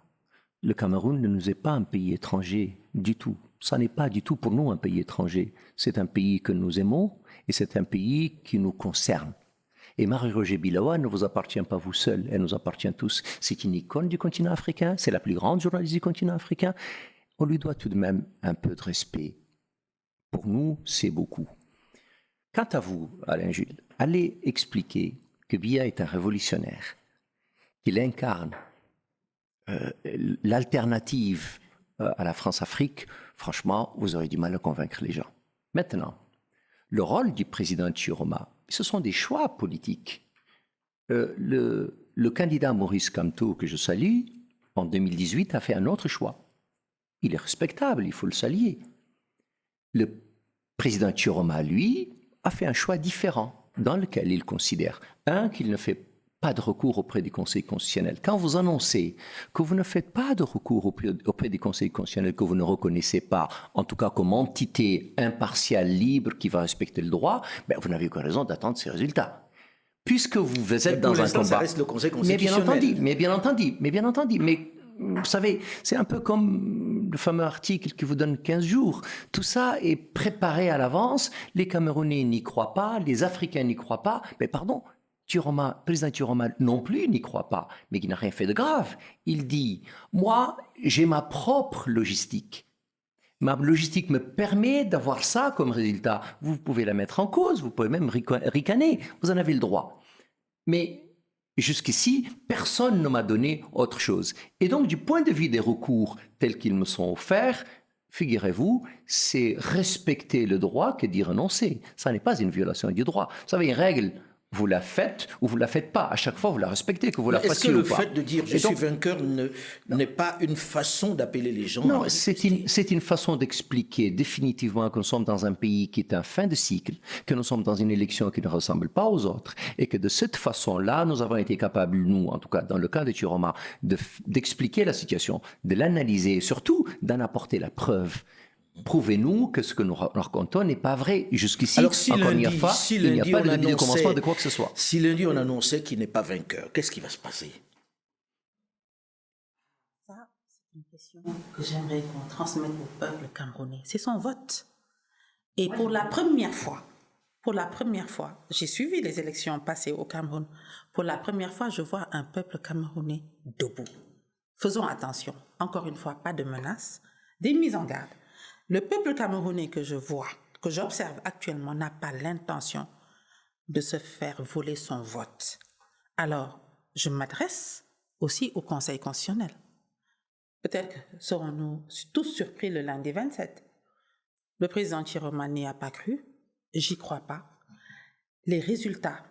le Cameroun ne nous est pas un pays étranger du tout. Ça n'est pas du tout pour nous un pays étranger. C'est un pays que nous aimons et c'est un pays qui nous concerne. Et Marie-Roger Biloa ne vous appartient pas vous seul, elle nous appartient tous. C'est une icône du continent africain, c'est la plus grande journaliste du continent africain. On lui doit tout de même un peu de respect. Pour nous, c'est beaucoup. Quant à vous, Alain Jules, allez expliquer que Biya est un révolutionnaire, qu'il incarne l'alternative à la France-Afrique. Franchement, vous aurez du mal à convaincre les gens. Maintenant, le rôle du président Chiroma, ce sont des choix politiques. Le candidat Maurice Kamto, que je salue, en 2018 a fait un autre choix. Il est respectable, il faut le saluer. Le président Chiroma, lui, a fait un choix différent, dans lequel il considère, qu'il ne fait pas de recours auprès du Conseil constitutionnel. Quand vous annoncez que vous ne faites pas de recours auprès du Conseil constitutionnel, que vous ne reconnaissez pas, en tout cas comme entité impartiale, libre, qui va respecter le droit, vous n'avez aucune raison d'attendre ces résultats. Puisque vous êtes dans un combat... ça reste le Conseil constitutionnel. Mais bien entendu. Mais vous savez, c'est un peu comme le fameux article qui vous donne 15 jours. Tout ça est préparé à l'avance. Les Camerounais n'y croient pas, les Africains n'y croient pas. Mais pardon, président Chiroma non plus n'y croit pas, mais qui n'a rien fait de grave. Il dit, moi, j'ai ma propre logistique. Ma logistique me permet d'avoir ça comme résultat. Vous pouvez la mettre en cause, vous pouvez même ricaner, vous en avez le droit. Mais jusqu'ici, personne ne m'a donné autre chose. Et donc, du point de vue des recours tels qu'ils me sont offerts, figurez-vous, c'est respecter le droit que d'y renoncer. Ça n'est pas une violation du droit. Vous savez, une règle, vous la faites ou vous ne la faites pas. À chaque fois, vous la respectez, que vous la fassiez ou pas. Est-ce que le fait de dire « je suis vainqueur » n'est pas une façon d'appeler les gens? Non, c'est une façon d'expliquer définitivement que nous sommes dans un pays qui est en fin de cycle, que nous sommes dans une élection qui ne ressemble pas aux autres, et que de cette façon-là, nous avons été capables, nous, en tout cas dans le cas de Chiroma, d'expliquer la situation, de l'analyser et surtout d'en apporter la preuve. Prouvez-nous que ce que nous racontons n'est pas vrai. Jusqu'ici, encore une fois, il n'y a pas de début de commencement de quoi que ce soit. Si lundi on annonçait qu'il n'est pas vainqueur, qu'est-ce qui va se passer? Ça, c'est une question que j'aimerais qu'on transmette au peuple camerounais. C'est son vote. Et pour la première fois, j'ai suivi les élections passées au Cameroun. Pour la première fois, je vois un peuple camerounais debout. Faisons attention. Encore une fois, pas de menaces, des mises en garde. Le peuple camerounais que je vois, que j'observe actuellement, n'a pas l'intention de se faire voler son vote. Alors, je m'adresse aussi au Conseil constitutionnel. Peut-être serons-nous tous surpris le lundi 27. Le président Chiroma n'y a pas cru, j'y crois pas. Les résultats,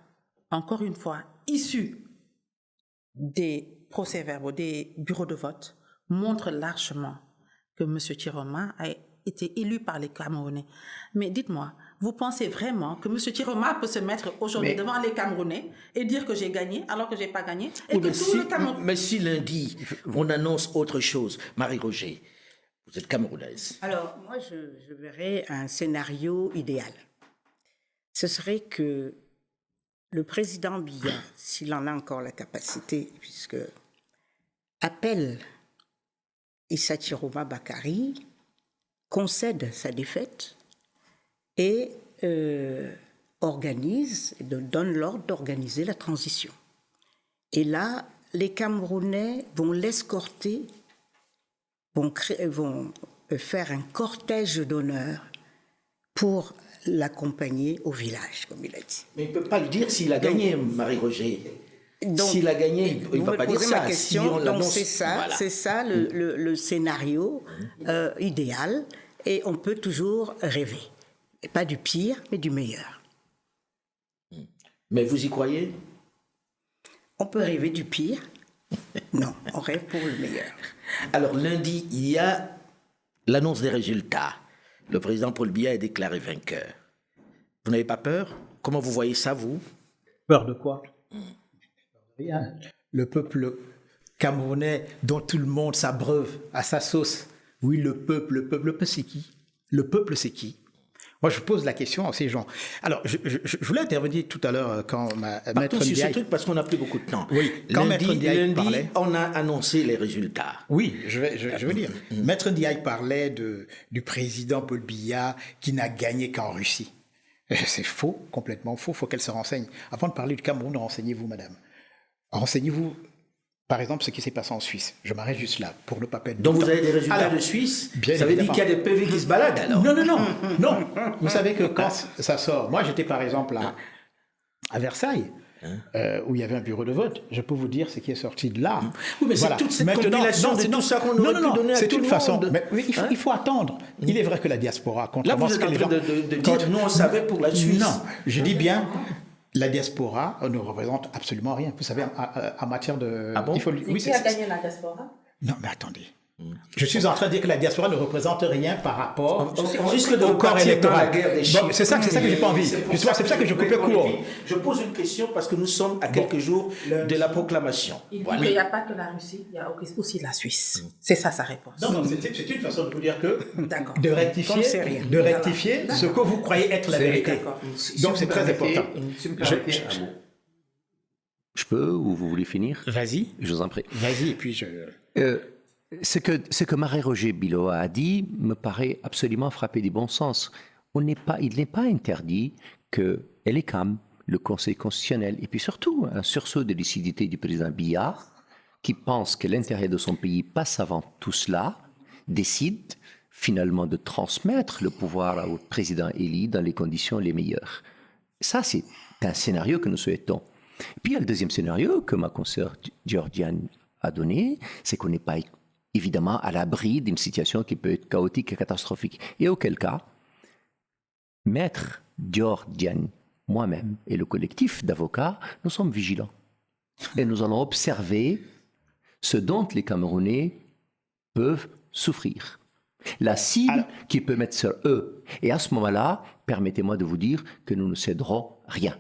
encore une fois, issus des procès-verbaux, des bureaux de vote, montrent largement que M. Chiroma a été élu par les Camerounais. Mais dites-moi, vous pensez vraiment que M. Chiroma peut se mettre aujourd'hui devant les Camerounais et dire que j'ai gagné alors que je n'ai pas gagné et mais si lundi, on annonce autre chose, Marie-Roger, vous êtes camerounaise. Alors, moi, je verrais un scénario idéal. Ce serait que le président Biya, s'il en a encore la capacité, puisque appelle Issa Chiroma Bakary, concède sa défaite et donne l'ordre d'organiser la transition. Et là, les Camerounais vont l'escorter, vont faire un cortège d'honneur pour l'accompagner au village, comme il a dit. Mais il ne peut pas le dire s'il a gagné, Marie-Roger. S'il a gagné, il ne va pas dire ça. Question, si donc c'est ça le scénario idéal. Et on peut toujours rêver. Et pas du pire, mais du meilleur. Mais vous y croyez? On peut rêver du pire, Non, on rêve pour le meilleur. Alors lundi, il y a l'annonce des résultats. Le président Paul Biya est déclaré vainqueur. Vous n'avez pas peur? Comment vous voyez ça, vous? Peur de quoi? Rien. Le peuple camerounais dont tout le monde s'abreuve à sa sauce. Oui, le peuple, c'est qui? Le peuple, c'est qui? Moi, je pose la question à ces gens. Alors, je voulais intervenir tout à l'heure quand Maître Ndiaye... sur ce Ndiaye... truc parce qu'on n'a plus beaucoup de temps. Oui, quand Maître Ndiaye lundi, parlait... on a annoncé les résultats. Oui, je veux dire. Maître Ndiaye parlait du président Paul Biya qui n'a gagné qu'en Russie. C'est faux, complètement faux. Il faut qu'elle se renseigne. Avant de parler du Cameroun, renseignez-vous, madame. Renseignez-vous, par exemple, ce qui s'est passé en Suisse. Je m'arrête juste là, pour ne pas perdre Donc de vous temps. avez des résultats Alors, de Suisse? bien Ça veut dire évidemment. qu'il y a des PV qui se baladent alors? Non. Vous savez que quand ça sort... Moi, j'étais par exemple à Versailles, où il y avait un bureau de vote. Je peux vous dire ce qui est sorti de là. Oui, mais c'est toute cette compilation de tout ça qu'on aurait pu donner à c'est tout une le façon. monde. Mais il faut attendre. Il est vrai que la diaspora, Là, contrairement vous à ce êtes que en les train gens... de dire, nous on savait pour la Suisse. Non, je dis bien, la diaspora ne représente absolument rien. Vous savez, en matière de... Ah bon? Oui, Qui a gagné la diaspora? Non, mais attendez. Je suis en train de dire que la diaspora ne représente rien par rapport On risque de au corps repartir dans la électoral. guerre des Bon, chiffres. c'est ça que j'ai pas envie. Justement, c'est pour ça que je coupe le court. Je pose une question parce que nous sommes à quelques jours de la proclamation. Il dit qu'il n'y a pas que la Russie, il y a aussi la Suisse. C'est ça sa réponse. Non, c'est une façon de vous dire que D'accord. de Comme c'est rien. rectifier ce que vous croyez être la vérité. D'accord. Donc c'est très important. Je peux ou vous voulez finir? Vas-y, Je vous en prie. vas-y, et puis je... Ce que Marie-Roger Biloa a dit me paraît absolument frappé du bon sens. Il n'est pas interdit que l'ECAM, le Conseil constitutionnel, et puis surtout un sursaut de lucidité du président Biya, qui pense que l'intérêt de son pays passe avant tout cela, décide finalement de transmettre le pouvoir au président élu dans les conditions les meilleures. Ça, c'est un scénario que nous souhaitons. Et puis il y a le deuxième scénario que ma consoeur Georgiane a donné, c'est qu'on n'est pas évidemment à l'abri d'une situation qui peut être chaotique et catastrophique. Et auquel cas, Maître Georgiane, moi-même et le collectif d'avocats, nous sommes vigilants. Et nous allons observer ce dont les Camerounais peuvent souffrir. La cible qu'ils peuvent mettre sur eux. Et à ce moment-là, permettez-moi de vous dire que nous ne céderons rien.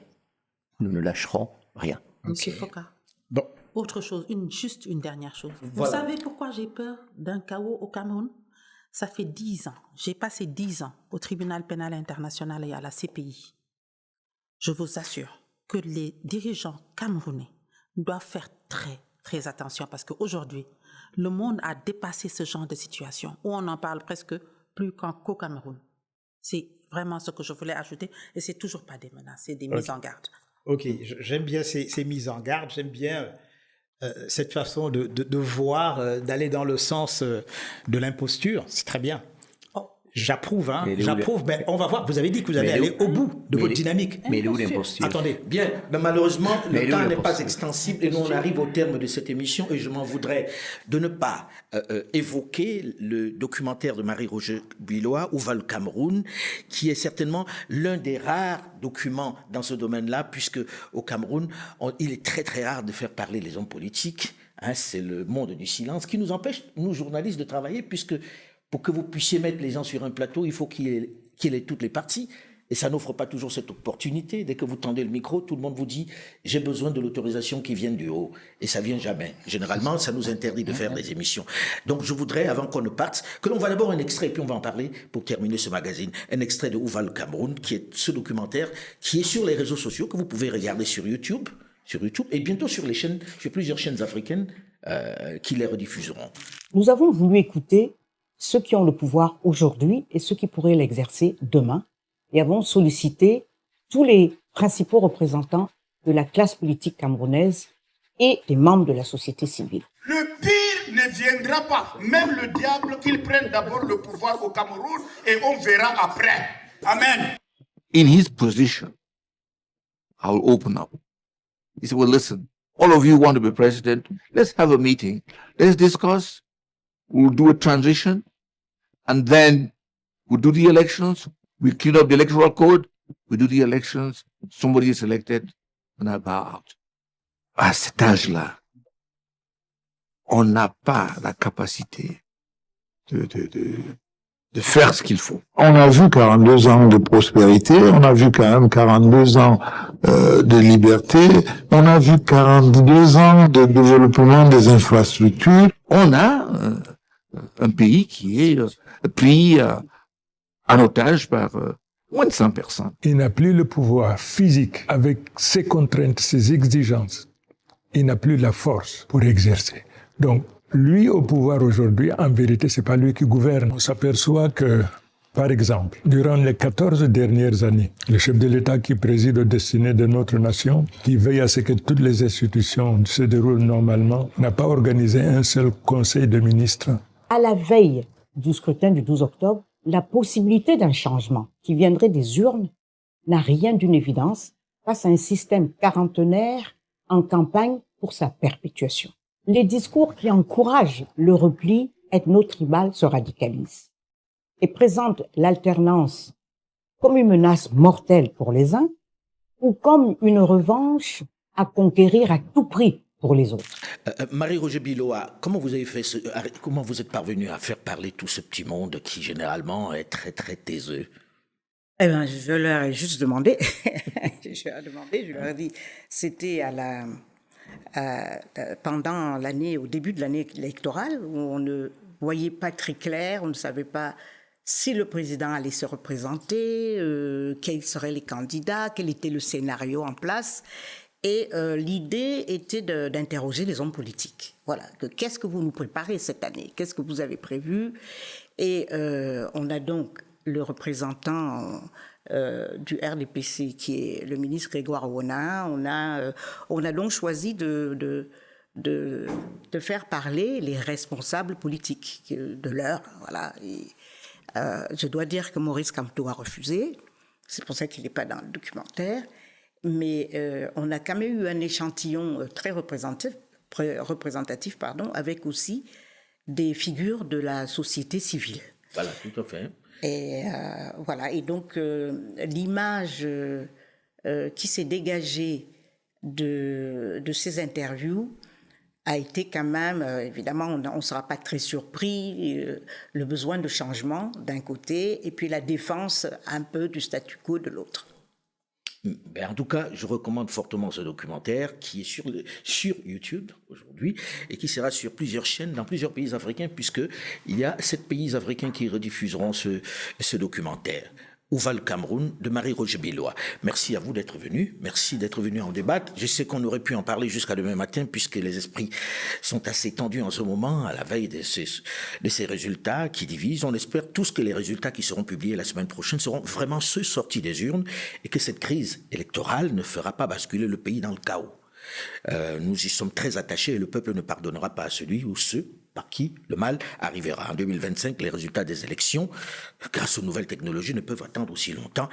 Nous ne lâcherons rien. Monsieur Foka. Bon. Autre chose, juste une dernière chose. Voilà. Vous savez pourquoi j'ai peur d'un chaos au Cameroun? Ça fait 10 ans. J'ai passé 10 ans au tribunal pénal international et à la CPI. Je vous assure que les dirigeants camerounais doivent faire très, très attention parce qu'aujourd'hui, le monde a dépassé ce genre de situation où on en parle presque plus qu'au Cameroun. C'est vraiment ce que je voulais ajouter et c'est toujours pas des menaces, c'est des mises en garde. Ok, j'aime bien ces mises en garde, j'aime bien cette façon de voir, d'aller dans le sens de l'imposture, c'est très bien. J'approuve, hein, j'approuve, mais on va voir, vous avez dit que vous allez aller au bout de votre dynamique. Mais il est où l'imposture? Attendez. Bien, mais malheureusement, Mais le temps n'est pas l'imposture. extensible et nous on arrive au terme de cette émission et je m'en voudrais de ne pas évoquer le documentaire de Marie-Roger Biloa, Où va le Cameroun, qui est certainement l'un des rares documents dans ce domaine-là, puisque au Cameroun, il est très très rare de faire parler les hommes politiques. Hein, c'est le monde du silence qui nous empêche, nous journalistes, de travailler, puisque pour que vous puissiez mettre les gens sur un plateau, il faut qu'il y ait toutes les parties. Et ça n'offre pas toujours cette opportunité. Dès que vous tendez le micro, tout le monde vous dit « j'ai besoin de l'autorisation qui vienne du haut ». Et ça vient jamais. Généralement, ça nous interdit de faire des émissions. Donc je voudrais, avant qu'on ne parte, que l'on voit d'abord un extrait, puis on va en parler pour terminer ce magazine. Un extrait de Où va le Cameroun, qui est ce documentaire, qui est sur les réseaux sociaux, que vous pouvez regarder sur YouTube, et bientôt sur plusieurs chaînes africaines qui les rediffuseront. Nous avons voulu écouter ceux qui ont le pouvoir aujourd'hui et ceux qui pourraient l'exercer demain, et avons sollicité tous les principaux représentants de la classe politique camerounaise et des membres de la société civile. Le pire ne viendra pas, même le diable, qu'il prenne d'abord le pouvoir au Cameroun et on verra après. Amen. In his position, I will open up. He said, well, listen, all of you want to be president. Let's have a meeting. Let's discuss. We'll do a transition. And then we'll do the elections. We'll clean up the electoral code. We do the elections. Somebody is elected. And I bow out. À cet âge-là, on n'a pas la capacité de faire ce qu'il faut. On a vu 42 ans de prospérité, on a vu quand même 42 ans de liberté, on a vu 42 ans de développement des infrastructures. On a un pays qui est pris en otage par moins de 100 personnes. Il n'a plus le pouvoir physique avec ses contraintes, ses exigences. Il n'a plus la force pour exercer. Donc, lui au pouvoir aujourd'hui, en vérité, c'est pas lui qui gouverne. On s'aperçoit que, par exemple, durant les 14 dernières années, le chef de l'État qui préside aux destinées de notre nation, qui veille à ce que toutes les institutions se déroulent normalement, n'a pas organisé un seul conseil de ministres. À la veille du scrutin du 12 octobre, la possibilité d'un changement qui viendrait des urnes n'a rien d'une évidence face à un système quarantenaire en campagne pour sa perpétuation. Les discours qui encouragent le repli ethno-tribal se radicalisent et présentent l'alternance comme une menace mortelle pour les uns ou comme une revanche à conquérir à tout prix pour les autres. Marie-Roger Biloa, comment vous êtes parvenu à faire parler tout ce petit monde qui généralement est très très taiseux? Eh ben, je leur ai juste demandé, je leur ai dit, c'était pendant l'année, au début de l'année électorale, où on ne voyait pas très clair, on ne savait pas si le président allait se représenter, quels seraient les candidats, quel était le scénario en place. Et l'idée était d'interroger les hommes politiques. Voilà, qu'est-ce que vous nous préparez cette année? Qu'est-ce que vous avez prévu? Et on a donc le représentant du RDPC, qui est le ministre Grégoire Ouona. On a donc choisi de faire parler les responsables politiques de l'heure. Voilà. Et, je dois dire que Maurice Kamto a refusé. C'est pour ça qu'il n'est pas dans le documentaire. Mais on a quand même eu un échantillon très représentatif, avec aussi des figures de la société civile. Voilà, tout à fait. Et voilà, et donc l'image qui s'est dégagée de ces interviews a été quand même, évidemment, on ne sera pas très surpris, le besoin de changement d'un côté, et puis la défense un peu du statu quo de l'autre. Ben, en tout cas, je recommande fortement ce documentaire qui est sur YouTube aujourd'hui et qui sera sur plusieurs chaînes dans plusieurs pays africains, puisqu'il y a 7 pays africains qui rediffuseront ce documentaire. Où va le Cameroun de Marie-Roger Biloa. Merci à vous d'être venu. Merci d'être venu en débattre. Je sais qu'on aurait pu en parler jusqu'à demain matin puisque les esprits sont assez tendus en ce moment à la veille de ces résultats qui divisent. On espère tous que les résultats qui seront publiés la semaine prochaine seront vraiment ceux sortis des urnes et que cette crise électorale ne fera pas basculer le pays dans le chaos. Nous y sommes très attachés et le peuple ne pardonnera pas à celui ou ceux par qui le mal arrivera. En 2025, les résultats des élections, grâce aux nouvelles technologies, ne peuvent attendre aussi longtemps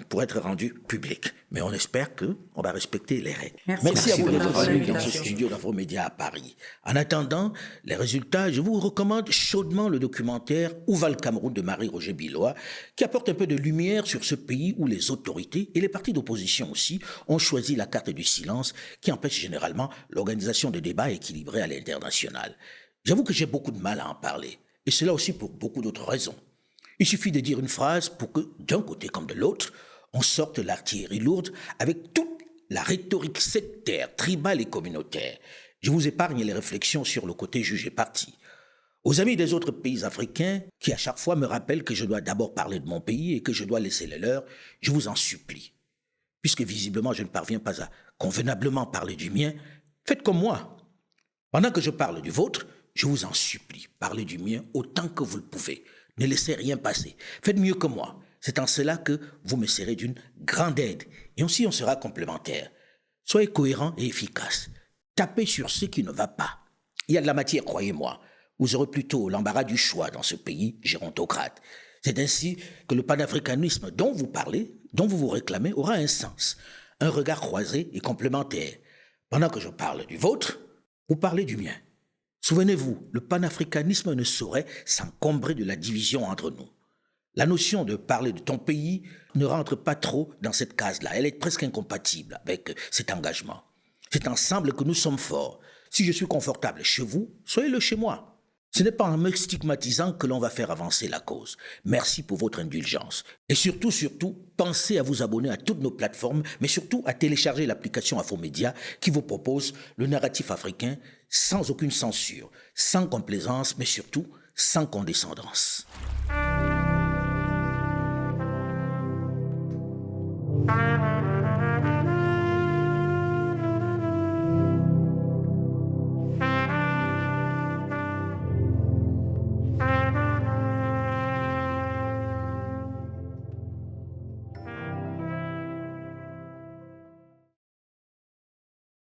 pour être rendus publics. Mais on espère qu'on va respecter les règles. Merci à vous d'être venus dans ce studio d'Afromédia à Paris. En attendant les résultats, je vous recommande chaudement le documentaire Où va le Cameroun de Marie-Roger Biloa, qui apporte un peu de lumière sur ce pays où les autorités et les partis d'opposition aussi ont choisi la carte du silence qui empêche généralement l'organisation de débats équilibrés à l'international. J'avoue que j'ai beaucoup de mal à en parler, et cela aussi pour beaucoup d'autres raisons. Il suffit de dire une phrase pour que, d'un côté comme de l'autre, on sorte l'artillerie lourde avec toute la rhétorique sectaire, tribale et communautaire. Je vous épargne les réflexions sur le côté jugé parti. Aux amis des autres pays africains, qui à chaque fois me rappellent que je dois d'abord parler de mon pays et que je dois laisser les leurs, je vous en supplie. Puisque visiblement je ne parviens pas à convenablement parler du mien, faites comme moi. Pendant que je parle du vôtre, je vous en supplie, parlez du mien autant que vous le pouvez. Ne laissez rien passer. Faites mieux que moi. C'est en cela que vous me serez d'une grande aide. Et ainsi, on sera complémentaires. Soyez cohérents et efficaces. Tapez sur ce qui ne va pas. Il y a de la matière, croyez-moi. Vous aurez plutôt l'embarras du choix dans ce pays gérontocrate. C'est ainsi que le panafricanisme dont vous parlez, dont vous vous réclamez, aura un sens. Un regard croisé et complémentaire. Pendant que je parle du vôtre, vous parlez du mien. Souvenez-vous, le panafricanisme ne saurait s'encombrer de la division entre nous. La notion de parler de ton pays ne rentre pas trop dans cette case-là. Elle est presque incompatible avec cet engagement. C'est ensemble que nous sommes forts. Si je suis confortable chez vous, soyez-le chez moi. Ce n'est pas en me stigmatisant que l'on va faire avancer la cause. Merci pour votre indulgence. Et surtout, pensez à vous abonner à toutes nos plateformes, mais surtout à télécharger l'application Infomédia qui vous propose le narratif africain sans aucune censure, sans complaisance, mais surtout sans condescendance.